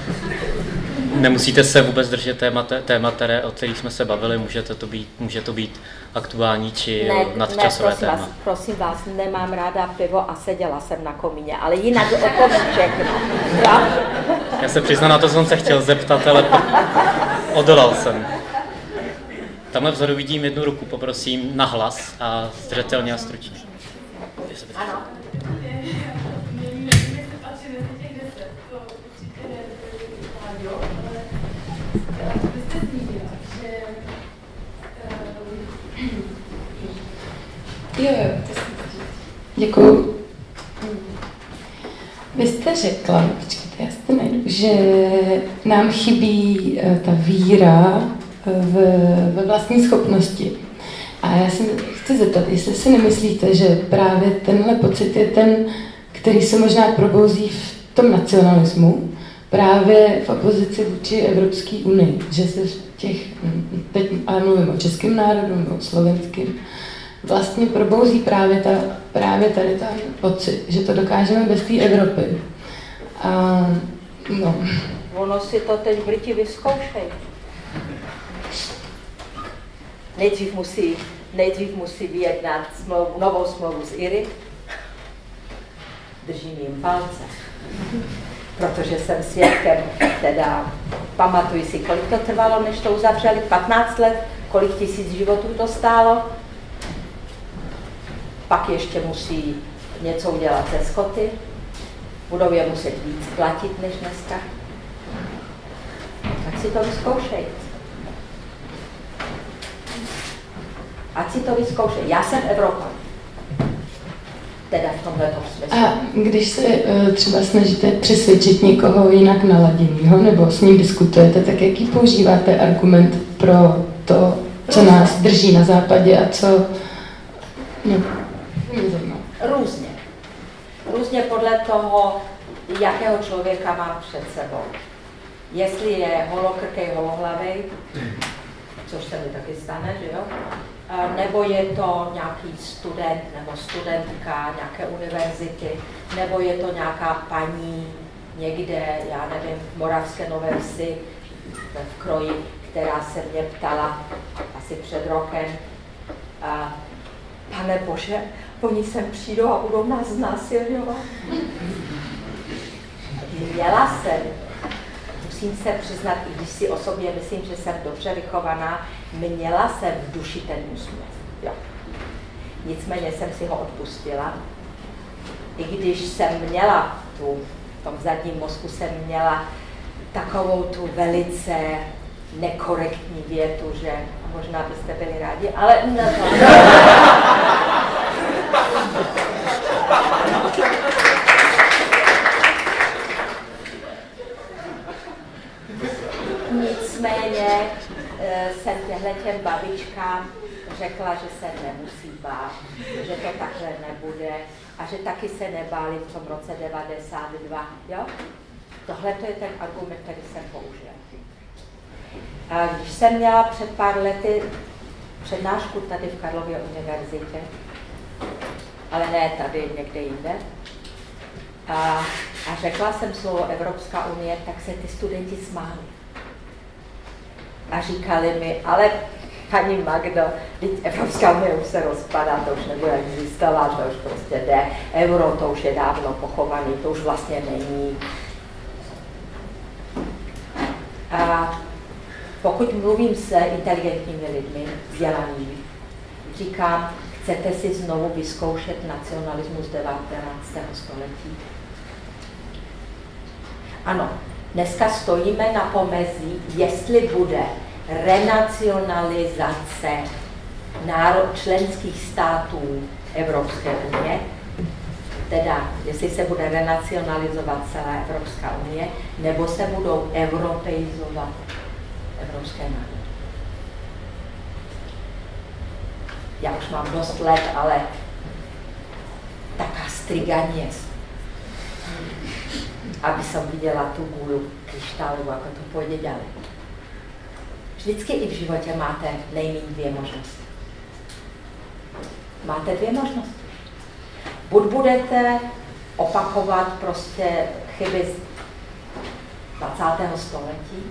Nemusíte se vůbec držet témat, o kterých jsme se bavili, může to být aktuální či nadčasové téma. Prosím vás, nemám ráda pivo a seděla jsem na komíně, ale jinak to všechno. Já se přiznám, na to jsem se chtěl zeptat, ale odolal jsem. Tamhle vzadu vidím jednu ruku, poprosím na hlas a zřetelně a stručně. Ano. Jo, děkuju. Vy jste řekla, počkejte, já si to najdu, že nám chybí ta víra ve vlastní schopnosti. A já se chci zeptat, jestli si nemyslíte, že právě tenhle pocit je ten, který se možná probouzí v tom nacionalismu, právě v opozici vůči Evropské unii, že se v těch, teď ale mluvím o českém národu nebo o slovenském, vlastně probouzí právě tady ten pocit, že to dokážeme bez té Evropy. A, no. Ono si to teď Briti vyzkoušej. Nejdřív musí vyjednat novou smlouvu s Iry. Držím jim palce. Protože jsem svědkem, teda pamatuji si, kolik to trvalo, než to uzavřeli, 15 let, kolik tisíc životů to stálo. pak ještě musí něco udělat se Skoty, budou je muset víc platit než dneska. Tak si to vyzkoušej. Ať si to vyzkoušej. Já jsem Evropan. Teda v tomhle smyslu. A když se třeba snažíte přesvědčit někoho jinak naladěného, nebo s ním diskutujete, tak jaký používáte argument pro to, co nás drží na západě a co... No, mě zajímá. Různě. Různě podle toho, jakého člověka mám před sebou. Jestli je holokrkej, holohlavej, což se mi taky stane, že jo? Nebo je to nějaký student nebo studentka nějaké univerzity, nebo je to nějaká paní někde, já nevím, v Moravské Nové Vsi, v Kroji, která se mě ptala asi před rokem, pane Bože, oni sem přijdou a budou nás znásilňovat. Měla jsem, musím se přiznat, i když si osobně myslím, že jsem dobře vychovaná, měla jsem v duši ten úsměv. Jo. Nicméně jsem si ho odpustila. I když jsem měla v tom zadním mozku jsem měla takovou tu velice nekorektní větu, že možná byste byli rádi, ale ne. Nicméně jsem těm babičkám řekla, že se nemusí bát, že to takhle nebude a že taky se nebáli v tom roce 92. Jo? Tohle to je ten argument, který jsem použila. A když jsem měla před pár lety přednášku tady v Karlově univerzitě, ale ne tady, někde jinde, a řekla jsem slovo Evropská unie, tak se ty studenti smáli. A říkali mi, ale paní Magdo, teď Evropská unie už se rozpadá, to už nebude existovat, to už prostě jde, euro to už je dávno pochovaný, to už vlastně není. A pokud mluvím s inteligentními lidmi, vzdělanými, říkám, chcete si znovu vyzkoušet nacionalismus 19. století? Ano, dneska stojíme na pomezí, jestli bude renacionalizace členských států Evropské unie, teda jestli se bude renacionalizovat celá Evropská unie, nebo se budou europeizovat evropské národy. Já už mám dost let, ale taká striganěz, aby jsem viděla tu gůlu kryštálovou, jako to půjde dále. Vždycky i v životě máte nejméně dvě možnosti. Máte dvě možnosti. Buď budete opakovat prostě chyby z 20. století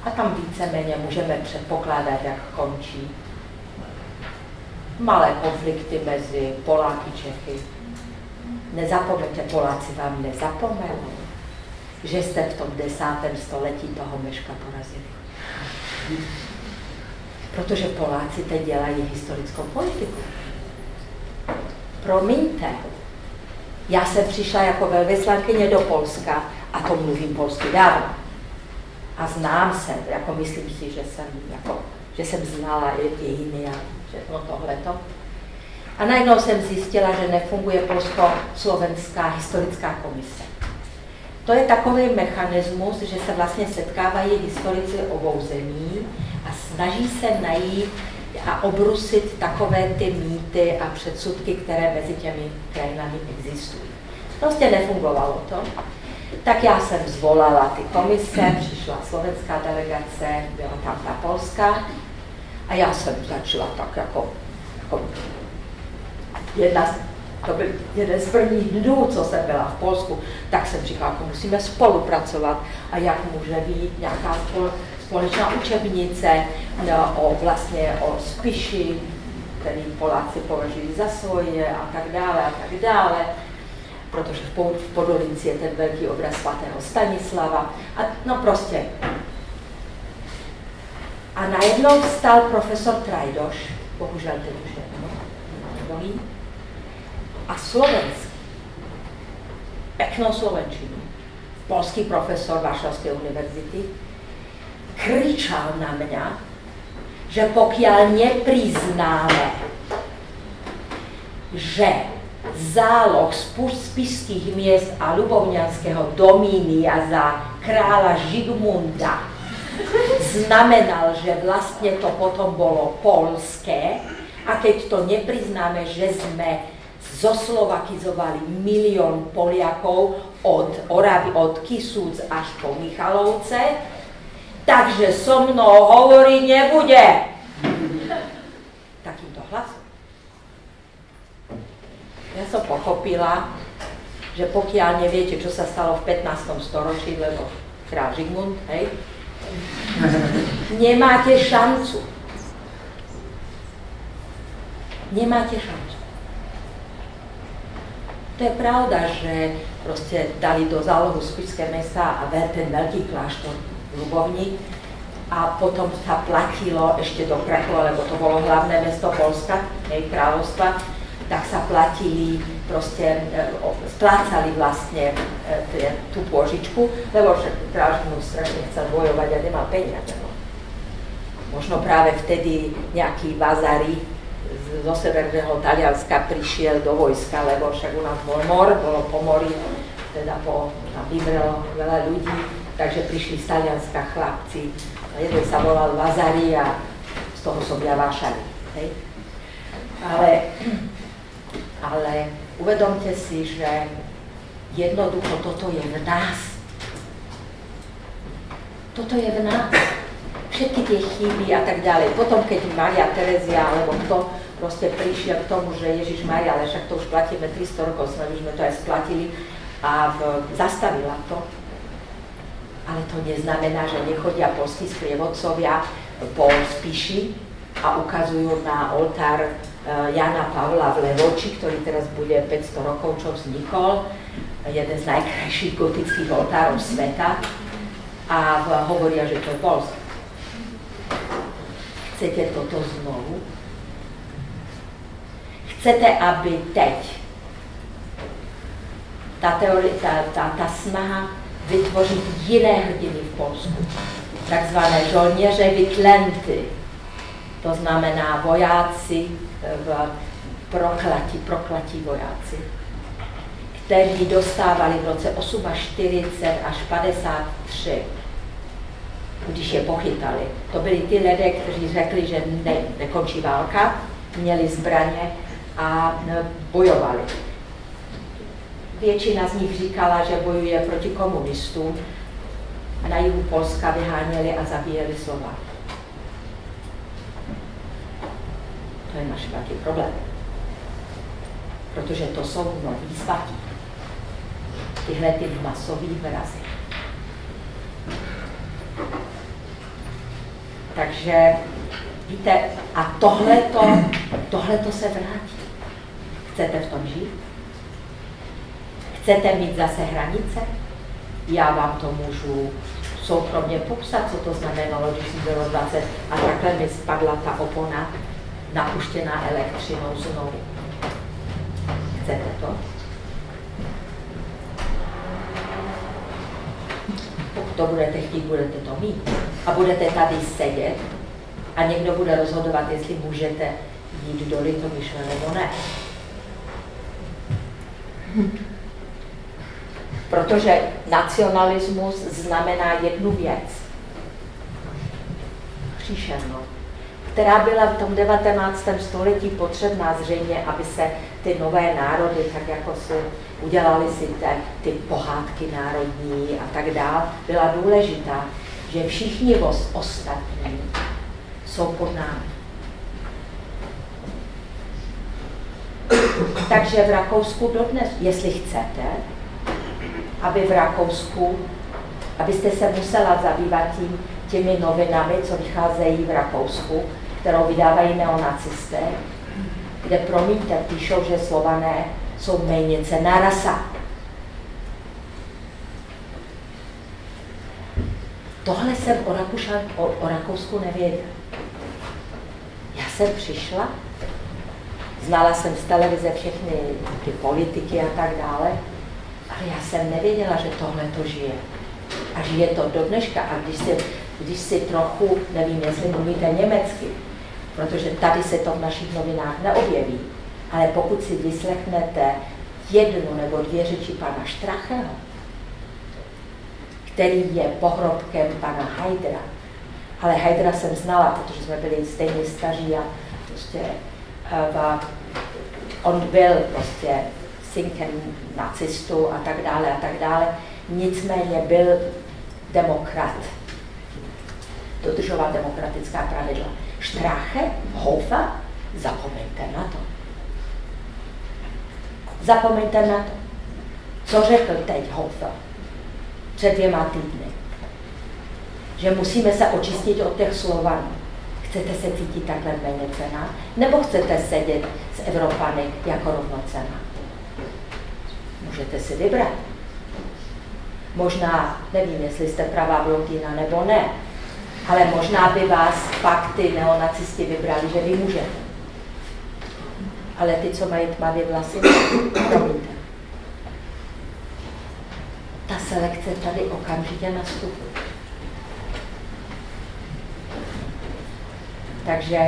a tam víceméně můžeme předpokládat, jak končí. Malé konflikty mezi Poláky a Čechy. Nezapomeňte, Poláci vám nezapomenou, že jste v tom 10. století toho Meška porazili. Protože Poláci teď dělají historickou politiku. Promiňte, já jsem přišla jako velvyslankyně do Polska a to mluvím polsky dávno. A znám se, jako myslím si, že jsem znala i dějiny a všechno tohleto. A najednou jsem zjistila, že nefunguje polsko-slovenská historická komise. To je takový mechanismus, že se vlastně setkávají historici obou zemí a snaží se najít a obrusit takové ty mýty a předsudky, které mezi těmi krajinami existují. Prostě nefungovalo to. Tak já jsem zvolala ty komise, přišla slovenská delegace, byla tam ta polská a já jsem začala tak jako to byl jeden z prvních dnů, co jsem byla v Polsku, tak jsem říkala, jako musíme spolupracovat a jak může být nějaká společná učebnice o Spiši, který Poláci považují za svoje a tak dále, protože v Podolinci je ten velký obraz svatého Stanislava a no prostě. A najednou vstal profesor Trajdoš, bohužel teď už neví, a slovenský. Peknou slovenčinu. Polský profesor Varšavskej univerzity kričal na mňa, že pokiaľ nepriznáme, že záloh spišských miest a ľubovňanského domínia za kráľa Žigmunda znamenal, že vlastne to potom bolo poľské, a keď to nepriznáme, že sme zoslovakizovali 1 000 000 Poliakov od Oravy, od Kisúc až po Michalovce, takže so mnou hovoriť nebude. Takýmto hlasom. Ja som pochopila, že pokiaľ neviete, čo sa stalo v 15. storočí, lebo kráľ Žigmund, hej, nemáte šancu. Nemáte šancu. To je pravda, že proste dali do zálohu spišské mesta a ten veľký kláštor v Ľubovni a potom sa platilo ešte do Krakova, lebo to bolo hlavné mesto Polska, kráľovstva, tak sa platili, proste splácali vlastne tú pôžičku, lebo však kráľ mu strašne chcel bojovať a nemal peniaze. No. Možno práve vtedy nejaký Vasari zo severného Talianska prišiel do vojska, lebo však u nás bol mor, bolo po mori, teda tam vymrelo veľa ľudí, takže prišli z Talianska chlapci. Jeden sa volal Vasari a z toho som ja Vášari. Ale uvedomte si, že jednoducho toto je v nás. Toto je v nás. Všetky tie chyby a tak ďalej. Potom, keď Mária Terezia alebo kto proste prišiel k tomu, že Ježiš Mária, ale však to už platíme 300 rokov, snad už sme to aj splatili a zastavila to. Ale to neznamená, že nechodia polskí sprievodcovia po Spiši a ukazujú na oltár Jana Pavla v Levoči, ktorý teraz bude 500 rokov, čo vznikol, jeden z najkrajších gotických oltárov sveta a hovoria, že to je Polsko. Chcete toto znovu? Chcete, aby teď tá snaha vytvořit jiné hrdiny v Polsku, takzvané žolnieře vytlenty, to znamená vojáci proklatí vojáci, kteří dostávali v roce 48 až 53, když je pochytali. To byli ty lidé, kteří řekli, že nekončí válka, měli zbraně a bojovali. Většina z nich říkala, že bojuje proti komunistům a na jihu Polska vyháněli a zabíjeli Slováky. To je náš velký problém. Protože to jsou noví svatí. Tyhle ty masový vrazy. Takže víte, a tohleto se vrátí. Chcete v tom žít? Chcete mít zase hranice? Já vám to můžu soukromně popsat, co to znamenalo, když jsem bylo 20 a takhle mi spadla ta opona napuštěná elektřinou znovu. Chcete to? Pokud to budete chtít, budete to mít. A budete tady sedět a někdo bude rozhodovat, jestli můžete jít do Litomyšle nebo ne. Protože nacionalismus znamená jednu věc. Příšernou. Která byla v tom 19. století potřebná zřejmě, aby se ty nové národy, tak jako si udělali si ty pohádky národní a tak dále, byla důležitá, že všichni ostatní jsou pod námi. Takže v Rakousku dodnes, jestli chcete, aby v Rakousku, abyste se musela zabývat těmi novinami, co vycházejí v Rakousku, kterou vydávají neonacisté, kde promiňte, píšou, že Slované jsou méně cenná rasa. Tohle jsem o Rakousku nevěděl. Já jsem přišla Znala jsem z televize všechny ty politiky a tak dále, ale já jsem nevěděla, že tohle to žije. A žije to do dneška. A když si trochu, nevím, jestli mluvíte německy, protože tady se to v našich novinách neobjeví, ale pokud si vyslechnete jednu nebo dvě řeči pana Stracheho, který je pohrobkem pana Heidera, ale Heidera jsem znala, protože jsme byli stejně staří a prostě on byl prostě synkem nacistů a tak dále, nicméně byl demokrat, dodržoval demokratická pravidla. Strache, Hofer, zapomeňte na to. Zapomeňte na to, co řekl teď Hofer před 2 týdny. Že musíme se očistit od těch Slovanů. Chcete se cítit takhle méněcenná? Nebo chcete sedět s Evropany jako rovnocenná? Můžete si vybrat. Možná, nevím, jestli jste pravá blondýna nebo ne, ale možná by vás pak ty neonacisti vybrali, že vy můžete. Ale ty, co mají tmavé vlasy, promiňte. Ta selekce tady okamžitě nastupuje. Takže...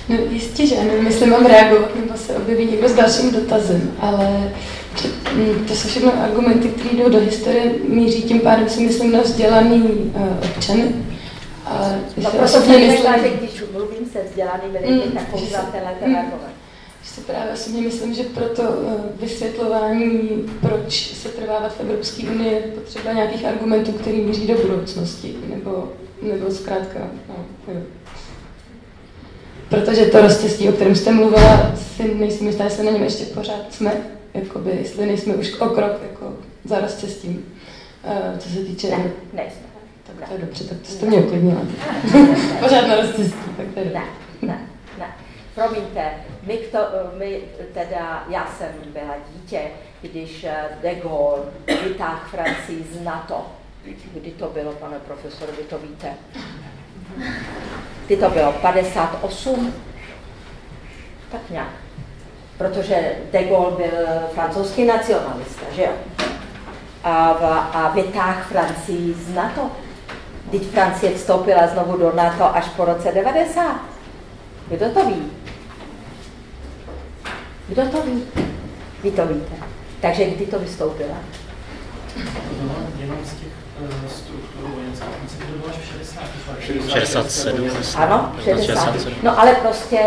No jistě, že nevím, jestli mám reagovat, nebo se objeví někdo s dalším dotazem, ale to jsou všechno argumenty, které jdou do historie, míří tím pádem si myslím na vzdělaný občany. No proto jsem řekla, že když mluvím se vzdělanými lidmi, tak používáte reagovat. Si právě osobně myslím, že pro to vysvětlování, proč se trvávat v Evropské unii, je potřeba nějakých argumentů, které míří do budoucnosti, nebo zkrátka, Protože to rozcestí, o kterém jste mluvila, si nejsem jistá, jestli na něm ještě pořád jsme, jakoby, jestli nejsme už o krok jako za rozcestím, co se týče... Ne, nejsme. Tak to je dobře, tak to jste mě uklidnila. Pořád na rozcestí, tak to je dobře. Ne. Promiňte, já jsem byla dítě, když de Gaulle vytáhl Francii z NATO. Kdy to bylo, pane profesor, vy to víte? Kdy to bylo? 58? Tak nějak. Protože de Gaulle byl francouzský nacionalista, že jo? A vytáhl Francii z NATO. Vždyť Francie vstoupila znovu do NATO až po roce 90. Kdo to ví? Kdo to ví? Vy to víte. Takže kdy to vystoupila? Jenom z těch struktur vojenských, myslím, že to bylo až v 67. Ano, 67. No ale prostě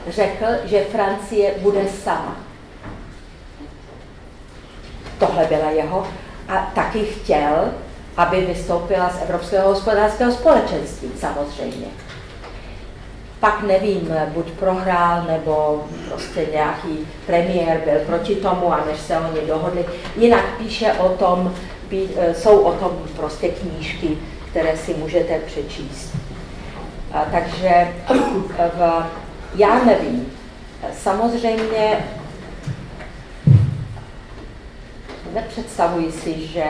řekl, že Francie bude sama. Tohle byla jeho. A taky chtěl, aby vystoupila z Evropského hospodářského společenství, samozřejmě. Pak nevím, buď prohrál, nebo prostě nějaký premiér byl proti tomu, a než se oni dohodli. Jinak píše o tom, jsou o tom prostě knížky, které si můžete přečíst. Takže já nevím. Samozřejmě nepředstavuji si, že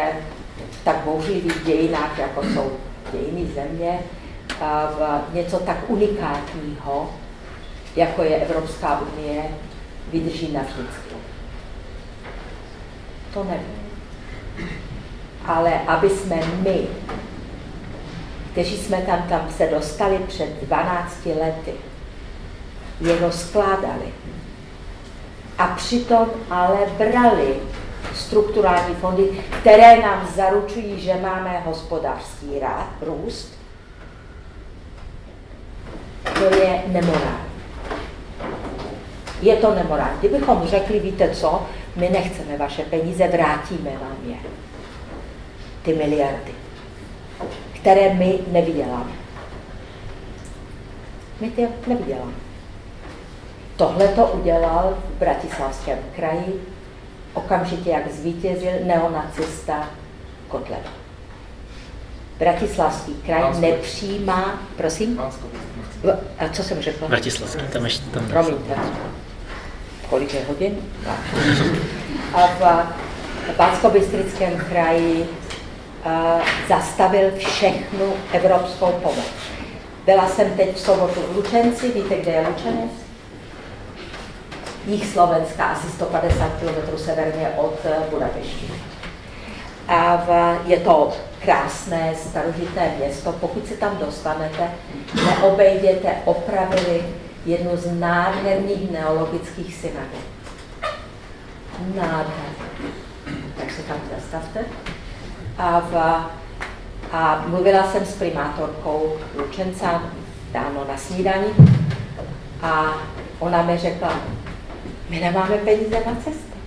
v tak bouřlivých dějinách, jako jsou dějiny země, něco tak unikátního, jako je Evropská unie, vydrží navždycky. To nevím. Ale aby jsme my, kteří jsme tam se dostali před 12 lety, je rozkládali a přitom ale brali strukturální fondy, které nám zaručují, že máme hospodářský růst, to je nemorální. Je to nemorální. Kdybychom řekli, víte co, my nechceme vaše peníze, vrátíme vám je. Ty miliardy, které my nevyděláme. My ty nevyděláme. Tohle to udělal v Bratislavském kraji, okamžitě jak zvítězil neonacista Kotleba. Bratislavský kraj nepřijímá, prosím? A co jsem řekla? Bratislavský, tam ještě tam. Promiňte. Kolik je hodin? A v Banskobystrickém kraji zastavil všechnu evropskou pomoc. Byla jsem teď v sobotu v Lučenci, víte, kde je Lučenec? jih Slovenska, asi 150 km severně od Budapešti. A je to krásné starožitné město. Pokud se tam dostanete, neobejděte, opravili jednu z nádherných neologických synagog. Nádherný. Tak se tam zastavte. A mluvila jsem s primátorkou Lučenca ráno na snídani a ona mi řekla, my nemáme peníze na cesty.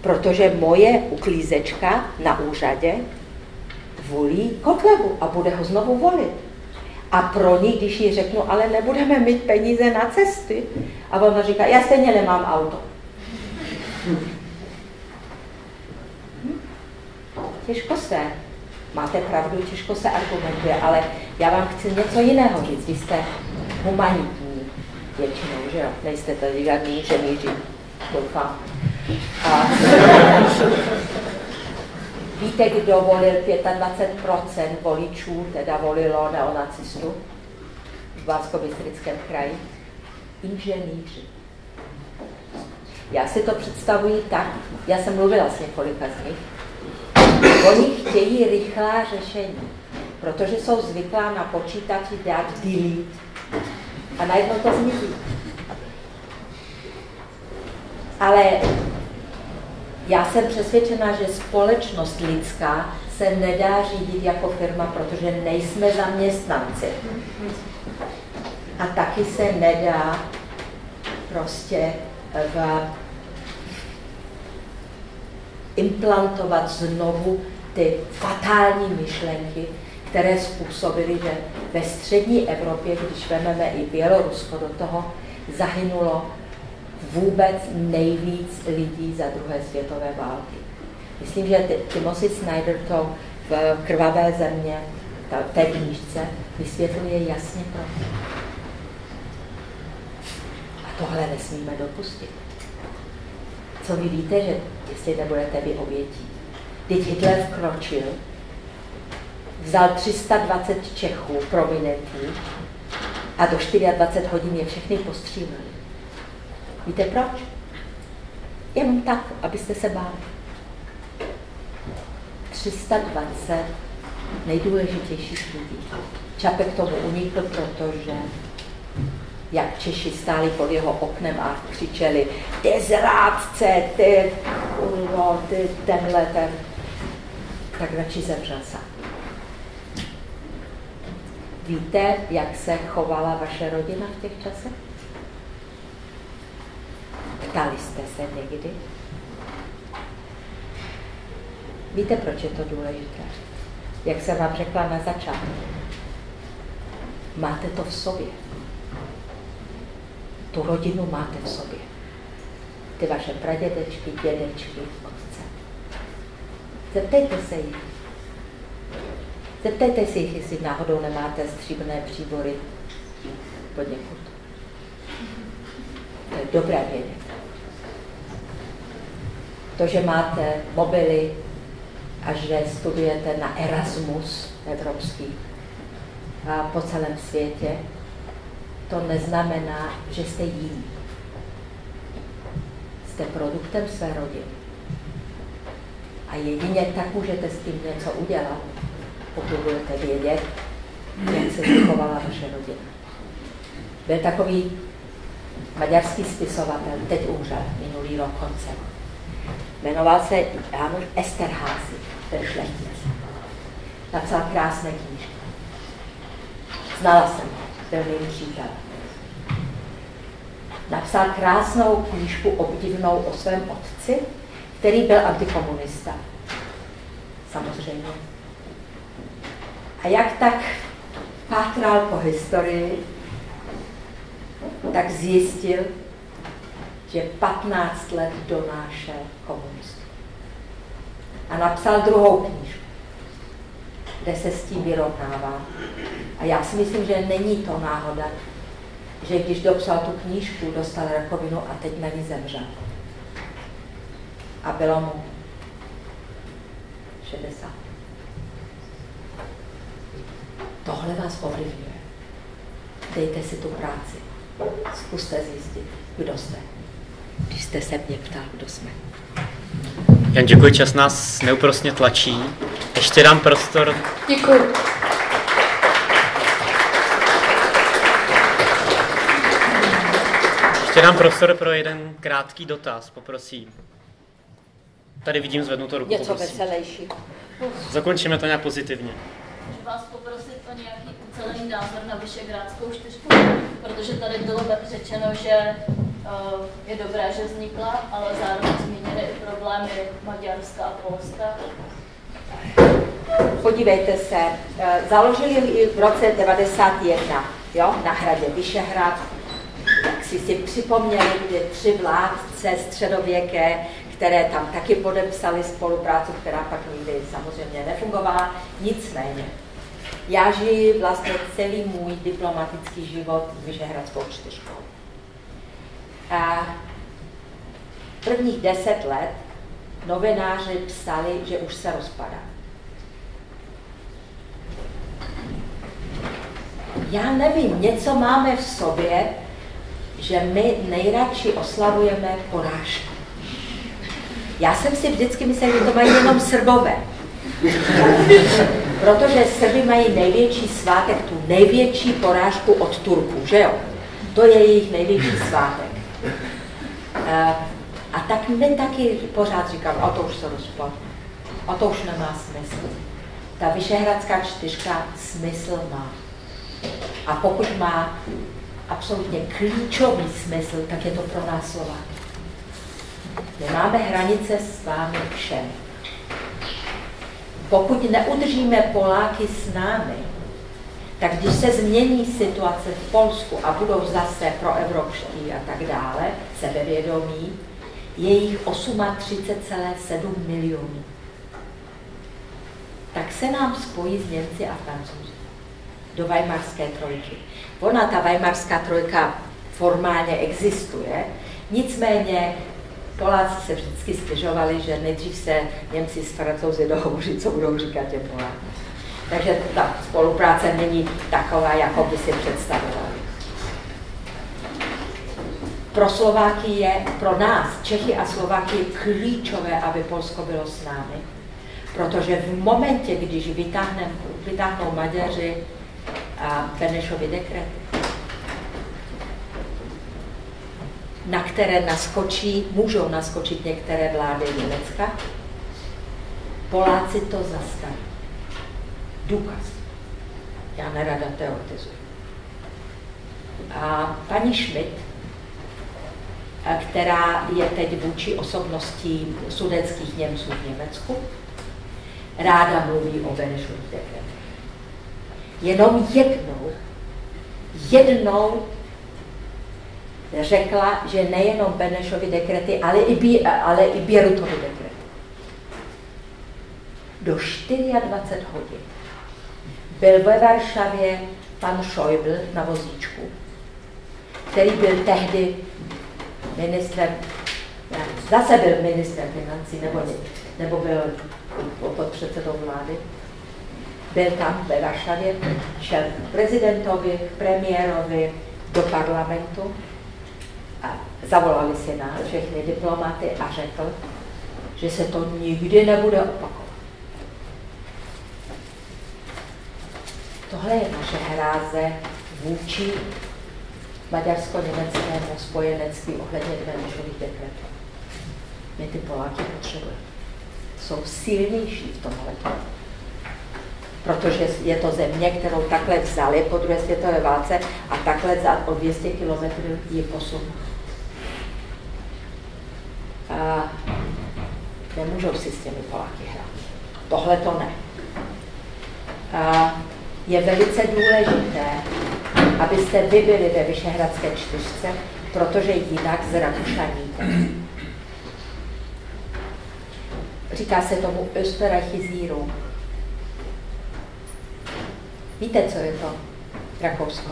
Protože moje uklízečka na úřadě volí Kotlebu a bude ho znovu volit. A pro ní, když jí řeknu, ale nebudeme mít peníze na cesty, a ona říká, já stejně nemám auto. Těžko se, máte pravdu, těžko se argumentuje, ale já vám chci něco jiného říct. Vy jste humanitní většinou, že jo? Nejste tady žádný inženýři, doufám. A víte, kdo volil 25% voličů, teda volilo neonacistu v Banskobystrickém kraji? Inženýři. Já si to představuji tak, já jsem mluvila s několika z nich, oni chtějí rychlá řešení, protože jsou zvyklá na počítači dát delete a najednou to zmizí. Ale já jsem přesvědčena, že společnost lidská se nedá řídit jako firma, protože nejsme zaměstnanci. A taky se nedá prostě implantovat znovu ty fatální myšlenky, které způsobily, že ve střední Evropě, když vezmeme i Bělorusko do toho, zahynulo vůbec nejvíc lidí za druhé světové války. Myslím, že Timothy Snyder to v Krvavé země, v té knížce, vysvětluje jasně proč. A tohle nesmíme dopustit. Co vy víte, že jestli nebudete vy obětí? Teď Hitler vkročil, vzal 320 Čechů prominentních a do 24 hodin je všechny postříleli. Víte proč? Jenom tak, abyste se báli. 320 nejdůležitějších lidí. Čapek tomu unikl, protože jak Češi stáli pod jeho oknem a křičeli, ty zrádce, ty tenhle, tak radši zemřel sám. Víte, jak se chovala vaše rodina v těch časech? Ptali jste se někdy? Víte, proč je to důležité? Jak jsem vám řekla na začátku, máte to v sobě. Tu rodinu máte v sobě. Ty vaše pradědečky, dědečky, otce. Zeptejte se jich. Zeptejte si jich, jestli náhodou nemáte stříbrné příbory poněkud. To je dobré vědět. To, že máte mobily a že studujete na Erasmus evropský a po celém světě, to neznamená, že jste jiní. Jste produktem své rodiny. A jedině tak můžete s tím něco udělat, pokud budete vědět, jak se zachovala vaše rodina. Byl takový maďarský spisovatel, teď umřel minulý rok koncem. Jmenoval se János Esterházy, ten šlechtic. Napsal krásné knížky. Znala jsem ho, byl mým přítelem. Napsal krásnou knížku obdivnou o svém otci, který byl antikomunista. Samozřejmě. A jak tak pátral po historii, tak zjistil, že 15 let donášel komunistů. A napsal druhou knížku, kde se s tím vyrovnává. A já si myslím, že není to náhoda, že když dopsal tu knížku, dostal rakovinu a teď na ní zemřel. A bylo mu 60. Tohle vás ovlivňuje. Dejte si tu práci. Zkuste zjistit, kdo jste. Když jste se mě ptal, kdo jsme. Jan, děkuji, čas nás neúprosně tlačí. Ještě dám prostor. Děkuji. Ještě dám prostor pro jeden krátký dotaz, poprosím. Tady vidím zvednutou ruku. Něco poprosím. veselější. Zakončíme to nějak pozitivně. Můžu vás poprosit o nějaký ucelený názor na Visegrádskou čtyřku, protože tady bylo řečeno, že je dobré, že vznikla, ale zároveň zmíněny i problémy Maďarska a Polska. Podívejte se, založili ji v roce 91, jo, na hradě Vyšehrad. Tak si připomněli, kdy 3 vládce středověké, které tam taky podepsali spolupráci, která pak nikdy samozřejmě nefungovala. Nicméně, já žiji vlastně celý můj diplomatický život s Vyšehradskou čtyřkou. A prvních 10 let novináři psali, že už se rozpadá. Já nevím, něco máme v sobě, že my nejradši oslavujeme porážku. Já jsem si vždycky myslel, že to mají jenom Srbové. Protože Srby mají největší svátek, tu největší porážku od Turků, že jo? To je jejich největší svátek. A tak my taky pořád říkám, o to už se rozpadlo. O to už nemá smysl. Ta Vyšehradská čtyřka smysl má. A pokud má absolutně klíčový smysl, tak je to pro nás Slováky. My máme hranice s vámi všemi. Pokud neudržíme Poláky s námi, tak když se změní situace v Polsku a budou zase proevropští a tak dále, sebevědomí, je jich 38,7 milionů. Tak se nám spojí s Němci a Francouzi do Weimarské trojky. Ona, ta Weimarská trojka, formálně existuje, nicméně Poláci se vždycky stěžovali, že nejdřív se Němci s Francouzi dohovoří, co budou říkat těm Polákům. Takže ta spolupráce není taková, jako by si představovali. Pro Slováky je, pro nás, Čechy a Slováky, klíčové, aby Polsko bylo s námi. Protože v momentě, když vytáhnou Maďaři a Benešovy dekrety, na které můžou naskočit některé vlády Německa, Poláci to zastaví. Důkaz. Já nerada teoretizuji. A paní Schmidt, která je teď vůči osobností sudetských Němců v Německu, ráda mluví o Benešových dekretech. Jenom jednou řekla, že nejenom Benešovy dekrety, ale i Běrutovy dekrety. Do 24 hodin byl ve Varšavě pan Schäuble na vozíčku, který byl tehdy ministrem, zase byl ministrem financí, nebo byl pod předsedou vlády. Byl tam ve Varšavě, šel k prezidentovi, k premiérovi, do parlamentu a zavolali si nás, všechny diplomaty, a řekl, že se to nikdy nebude opakovat. Tohle je naše hráze vůči maďarsko-německému spojenectví ohledně Benešových dekretů. My ty Poláky potřebujeme. Jsou silnější v tomhle. Protože je to země, kterou takhle vzali po druhé světové válce a takhle o 200 kilometrů ji posunou. A nemůžou si s těmi Poláky hrát. Tohle to ne. A je velice důležité, abyste vy byli ve Vyšehradské čtyřce, protože jinak zrakušaníte. Říká se tomu Österreichisierung. Víte, co je to Rakousko?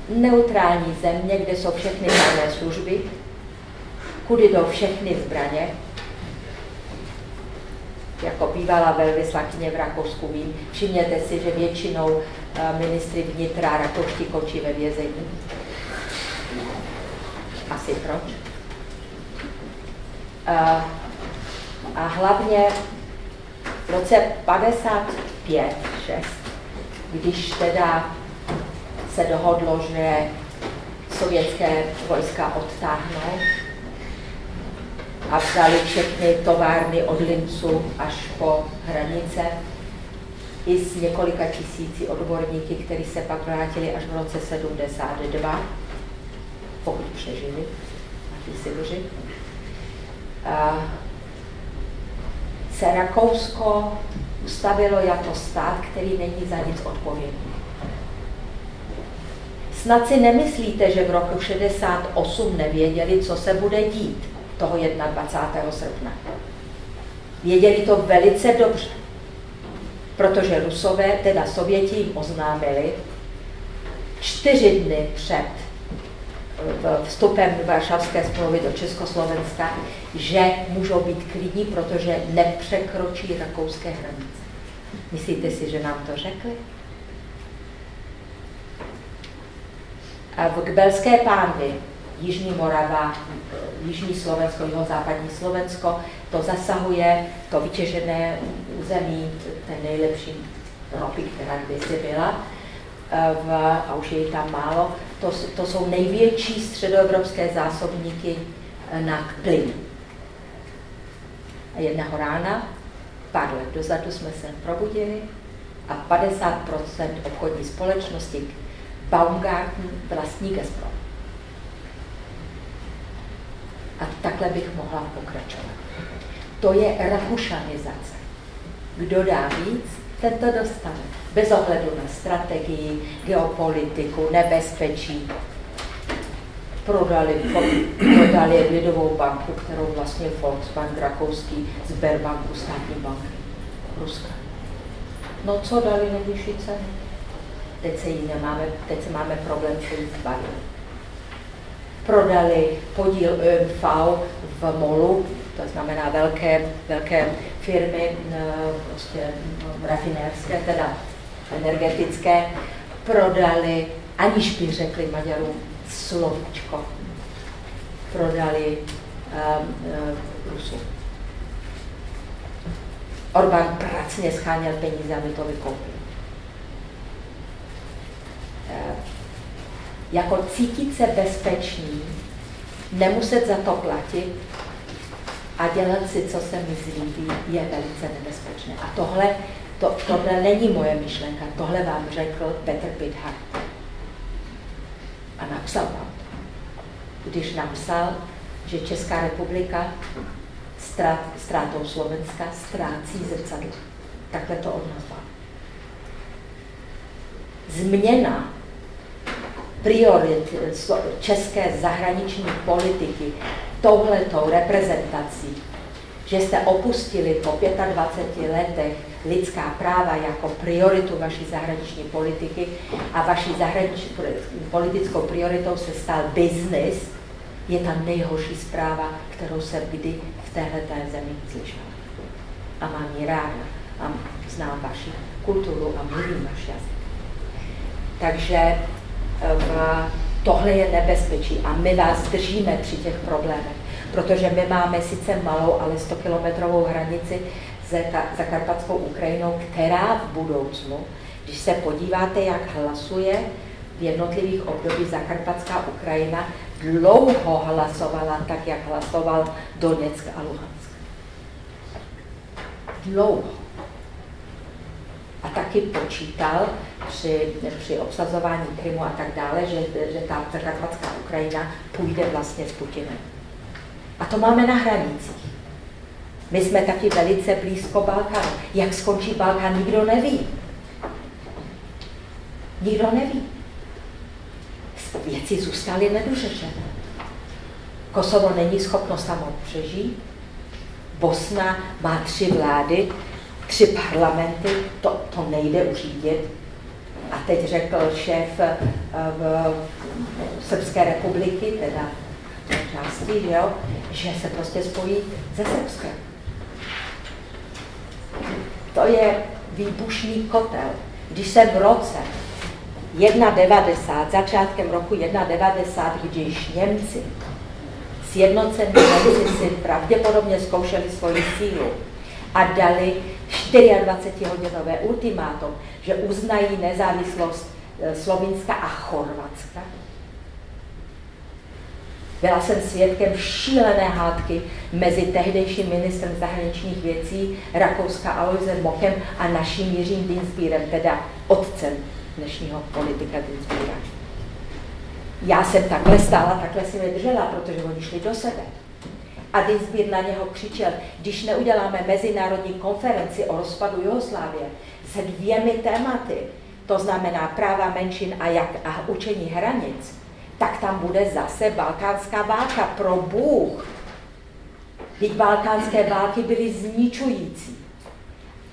Neutrální země, kde jsou všechny tajné služby, kudy jdou všechny zbraně. Jako bývalá velvyslankyně v Rakousku vím, všimněte si, že většinou ministry vnitra rakouští končí ve vězení. Asi proč? A hlavně v roce 55-6, když teda se dohodlo, že sovětské vojska odtáhnou a vzali všechny továrny od Lincu až po hranice, i s několika tisíci odborníky, kteří se pak vrátili až v roce 72, pokud přežili na té Sibiři. Se Rakousko ustavilo jako stát, který není za nic odpovědný. Snad si nemyslíte, že v roku 68 nevěděli, co se bude dít toho 21. srpna. Věděli to velice dobře, protože Rusové, teda Sověti, jim oznámili 4 dny před vstupem Varšavské smlouvy do Československa, že můžou být klidní, protože nepřekročí rakouské hranice. Myslíte si, že nám to řekli? A v Kbelské pánvi, Jižní Morava, Jižní Slovensko, jihozápadní Slovensko, to zasahuje to vytěžené území, ten nejlepší ropy, která kdysi byla, a už je tam málo. To jsou největší středoevropské zásobníky na plyn. A jednoho rána, pár let dozadu, jsme se probudili a 50% obchodní společnosti Baumgarten vlastní Gazprom. A takhle bych mohla pokračovat. To je rakušanizace. Kdo dá víc, ten to dostane. Bez ohledu na strategii, geopolitiku, nebezpečí. Prodali Lidovou banku, kterou vlastně Volksbank rakouský, Sberbanku, státní banky Ruska. No co dali nejvyšší ceny? Teď se máme problém, co jí zbavit. Prodali podíl ÖMV v MOLu, to znamená velké firmy, prostě rafinérské, teda energetické, prodali, aniž by řekli Maďarům slovíčko, prodali Rusům. Orbán pracně scháněl peníze, aby to vykoupil. Jako cítit se bezpečný, nemuset za to platit a dělat si, co se mi zlíbí, je velice nebezpečné. A tohle není moje myšlenka, tohle vám řekl Petr Pithart. A napsal vám to. Když napsal, že Česká republika ztrátou Slovenska ztrácí zrcadlo. Takhle to odnazval. Změna priorit české zahraniční politiky touhletou reprezentací, že jste opustili po 25 letech lidská práva jako prioritu vaší zahraniční politiky a vaší zahraniční politickou prioritou se stal biznis, je ta nejhorší zpráva, kterou jsem kdy v téhleté zemi slyšela. A mám ji ráda a znám vaši kulturu a mluvím váš jazyk. Takže tohle je nebezpečí a my vás držíme při těch problémech, protože my máme sice malou, ale 100-kilometrovou hranici se Zakarpatskou Ukrajinou, která v budoucnu, když se podíváte, jak hlasuje v jednotlivých obdobích Zakarpatská Ukrajina, dlouho hlasovala tak, jak hlasoval Doněck a Luhansk. Dlouho. A taky počítal při obsazování Krymu a tak dále, že ta Zakarpatská Ukrajina půjde vlastně s Putinem. A to máme na hranicích. My jsme taky velice blízko Balkánu. Jak skončí Balkán, nikdo neví. Nikdo neví. Věci zůstaly nedořešené. Kosovo není schopno samo přežít. Bosna má 3 vlády, 3 parlamenty, to nejde uřídit. A teď řekl šéf Srbské republiky, teda části, že se prostě spojí se Srbskem. To je výbušný kotel. Když jsem v roce začátkem roku 1991, když Němci, sjednocení Němci si pravděpodobně zkoušeli svoji sílu a dali 24-hodinové ultimátum, že uznají nezávislost Slovinska a Chorvatska. Byla jsem svědkem šílené hádky mezi tehdejším ministrem zahraničních věcí Rakouska Aloisem Mokem a naším Jiřím Dienstbierem, teda otcem dnešního politika Dienstbiera. Já jsem takhle stála, takhle si je držela, protože oni šli do sebe. A Dienstbier na něho křičel, když neuděláme mezinárodní konferenci o rozpadu Jugoslávie se 2 tématy, to znamená práva menšin a učení hranic, tak tam bude zase balkánská válka, pro Bůh. Vždyť balkánské války byly zničující.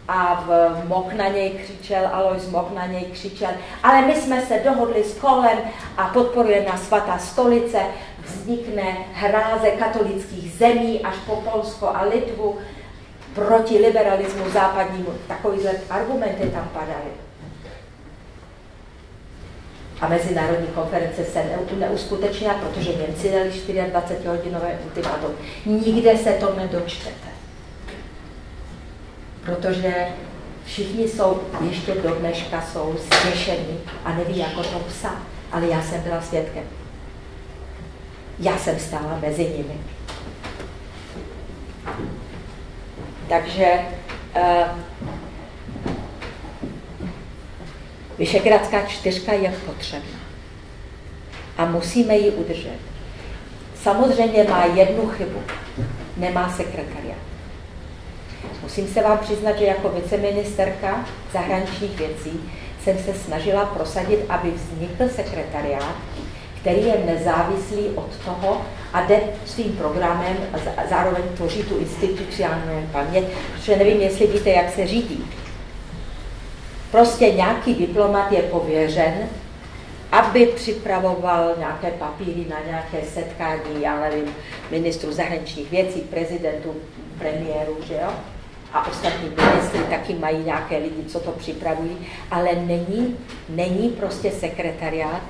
A Mok na něj křičel, Alois Mok na něj křičel, ale my jsme se dohodli s Kohlem a podporuje nás Svatá stolice, vznikne hráze katolických zemí až po Polsko a Litvu proti liberalismu západnímu. Takovýhle argumenty tam padaly. A mezinárodní konference se neuskutečnila, protože Němci dali 24-hodinové ultimátum. Nikde se to nedočtete. Protože všichni jsou, ještě do dneška jsou zděšení a neví, jak o tom psát. Ale já jsem byla svědkem. Já jsem stála mezi nimi. Takže Visegrádská čtyřka je potřebná a musíme ji udržet. Samozřejmě má jednu chybu. Nemá sekretariát. Musím se vám přiznat, že jako viceministerka zahraničních věcí jsem se snažila prosadit, aby vznikl sekretariát, který je nezávislý od toho a jde svým programem a zároveň tvoří tu institucionální paměť, protože nevím, jestli víte, jak se řídí. Prostě nějaký diplomat je pověřen, aby připravoval nějaké papíry na nějaké setkání, já nevím, ministrů zahraničních věcí, prezidentů, premiérů, že jo? A ostatní ministry taky mají nějaké lidi, co to připravují, ale není prostě sekretariát,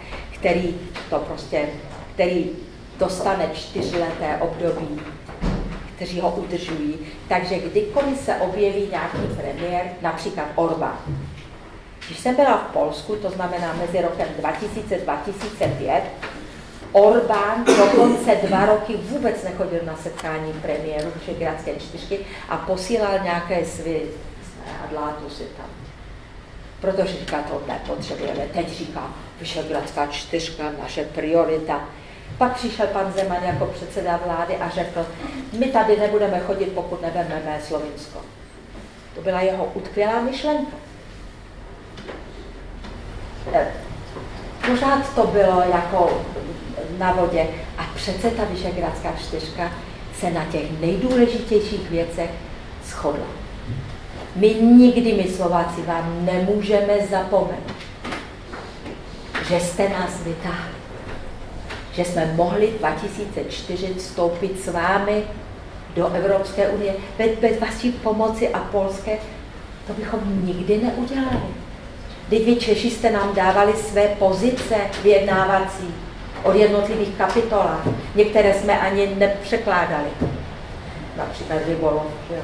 který dostane 4leté období, kteří ho udržují. Takže kdykoliv se objeví nějaký premiér, například Orbán. Když jsem byla v Polsku, to znamená mezi rokem 2000-2005, Orbán dokonce 2 roky vůbec nechodil na setkání premiérů Visegrádské čtyřky a posílal nějaké své adlátusy tam. Protože říká, to nepotřebujeme. Teď říká, Visegrádská čtyřka, naše priorita. Pak přišel pan Zeman jako předseda vlády a řekl, my tady nebudeme chodit, pokud nevezmeme Slovinsko. To byla jeho utkvělá myšlenka. Pořád to bylo jako na vodě a přece ta Visegrádská čtyřka se na těch nejdůležitějších věcech shodla. My Slováci vám nemůžeme zapomenout, že jste nás vytáhli, že jsme mohli 2004 vstoupit s vámi do Evropské unie. Bez vaší pomoci a polské to bychom nikdy neudělali. Teď vy Češi jste nám dávali své pozice vyjednávací o jednotlivých kapitolách. Některé jsme ani nepřekládali. Například rybolov, že jo.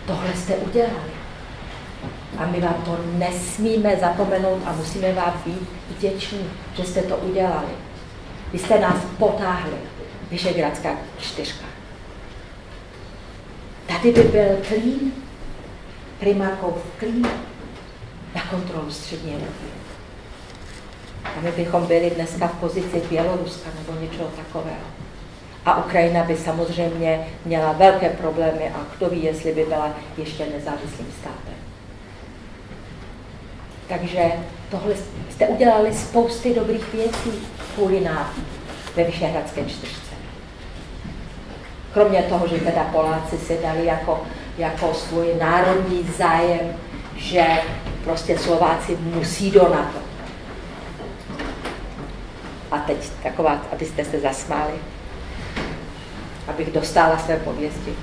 Tohle jste udělali. A my vám to nesmíme zapomenout a musíme vám být vděční, že jste to udělali. Vy jste nás potáhli, Visegrádská čtyřka. Tady by byl Klín, Primakov Klín na kontrolu střední Evropy. A my bychom byli dneska v pozici Běloruska nebo něčeho takového. A Ukrajina by samozřejmě měla velké problémy a kdo ví, jestli by byla ještě nezávislým státem. Takže tohle jste udělali spousty dobrých věcí kvůli nám ve Visegradské čtyřce. Kromě toho, že teda Poláci si dali jako svůj národní zájem, že prostě Slováci musí do NATO. A teď taková, abyste se zasmáli, abych dostala své pověsti.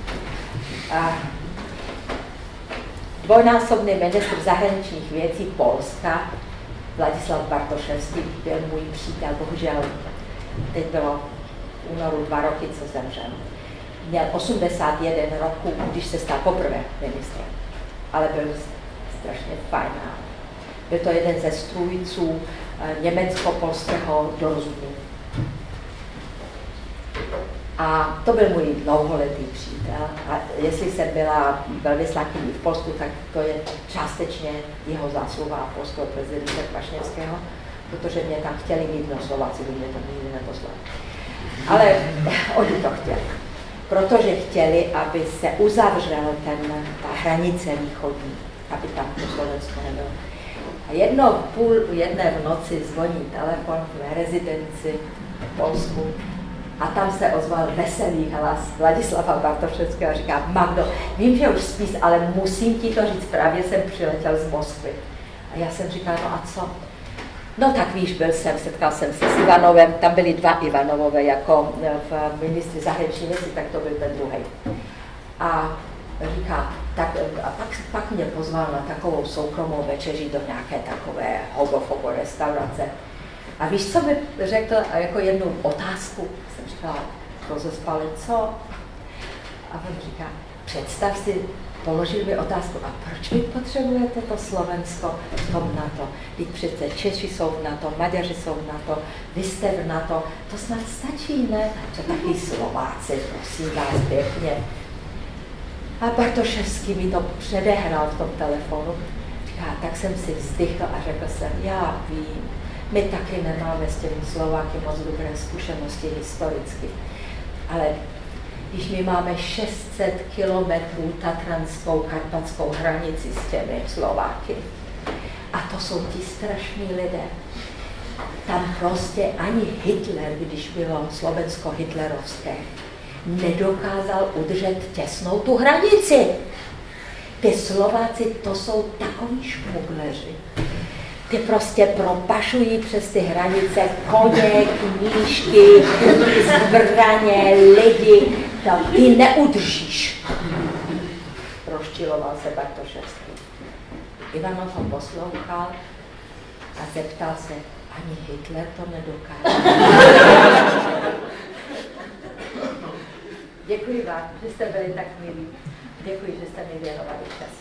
Dvojnásobný ministr zahraničních věcí Polska, Vladislav Bartoševský, byl můj přítel, bohužel teď bylo v únoru 2 roky, co zemřel. Měl 81 roků, když se stal poprvé ministrem, ale byl strašně fajn. Byl to jeden ze strůjců německo-polského dorozumění. A to byl můj dlouholetý přítel. A jestli jsem byla velvyslankyní v Polsku, tak to je částečně jeho zásluha polského prezidenta Kwaśniewskiego, protože mě tam chtěli mít, no Slováci by mě tam nikdy neposlali. Ale oni to chtěli, protože chtěli, aby se uzavřel ta hranice východní, aby tam to Slovensko nebylo. A jedné v noci zvoní telefon v rezidenci v Polsku a tam se ozval veselý hlas Vladislava Bartoševského a říká: Magdo, vím, že už spíš, ale musím ti to říct, právě jsem přiletěl z Moskvy. A já jsem říkala: no a co? No tak víš, setkal jsem se s Ivanovem, tam byli 2 Ivanovové jako v ministry zahraniční věci, tak to byl ten druhý. A říká, pak mě pozval na takovou soukromou večeři do nějaké takové hogofogo restaurace. A víš, co mi řekl jako jednu otázku? Jsem říkala, rozespali, co? A on říká, představ si, položil mi otázku, a proč vy potřebujete to Slovensko v tom NATO? Teď přece Češi jsou v NATO, Maďaři jsou v NATO, vy jste v NATO, to snad stačí, ne? To taky Slováci, prosím vás pěkně. A Bartoševský mi to předehrál v tom telefonu. Říká, tak jsem si vzdychl a řekl jsem, já vím, my taky nemáme s těmi Slováky moc dobré zkušenosti historicky, ale když my máme 600 kilometrů tatranskou, karpatskou hranici s těmi Slováky, a to jsou ti strašní lidé. Tam prostě ani Hitler, když bylo Slovensko hitlerovské, nedokázal udržet těsnou tu hranici. Ty Slováci, to jsou takoví šmugleři. Ty prostě propašují přes ty hranice koně, knížky, zbraně, lidi. Ty neudržíš. Rozčiloval se Bartoševský. Ivanov ho poslouchal a zeptal se, ani Hitler to nedokáže. Děkuji vám, že jste byli tak milí. Děkuji, že jste mi věnovali čas.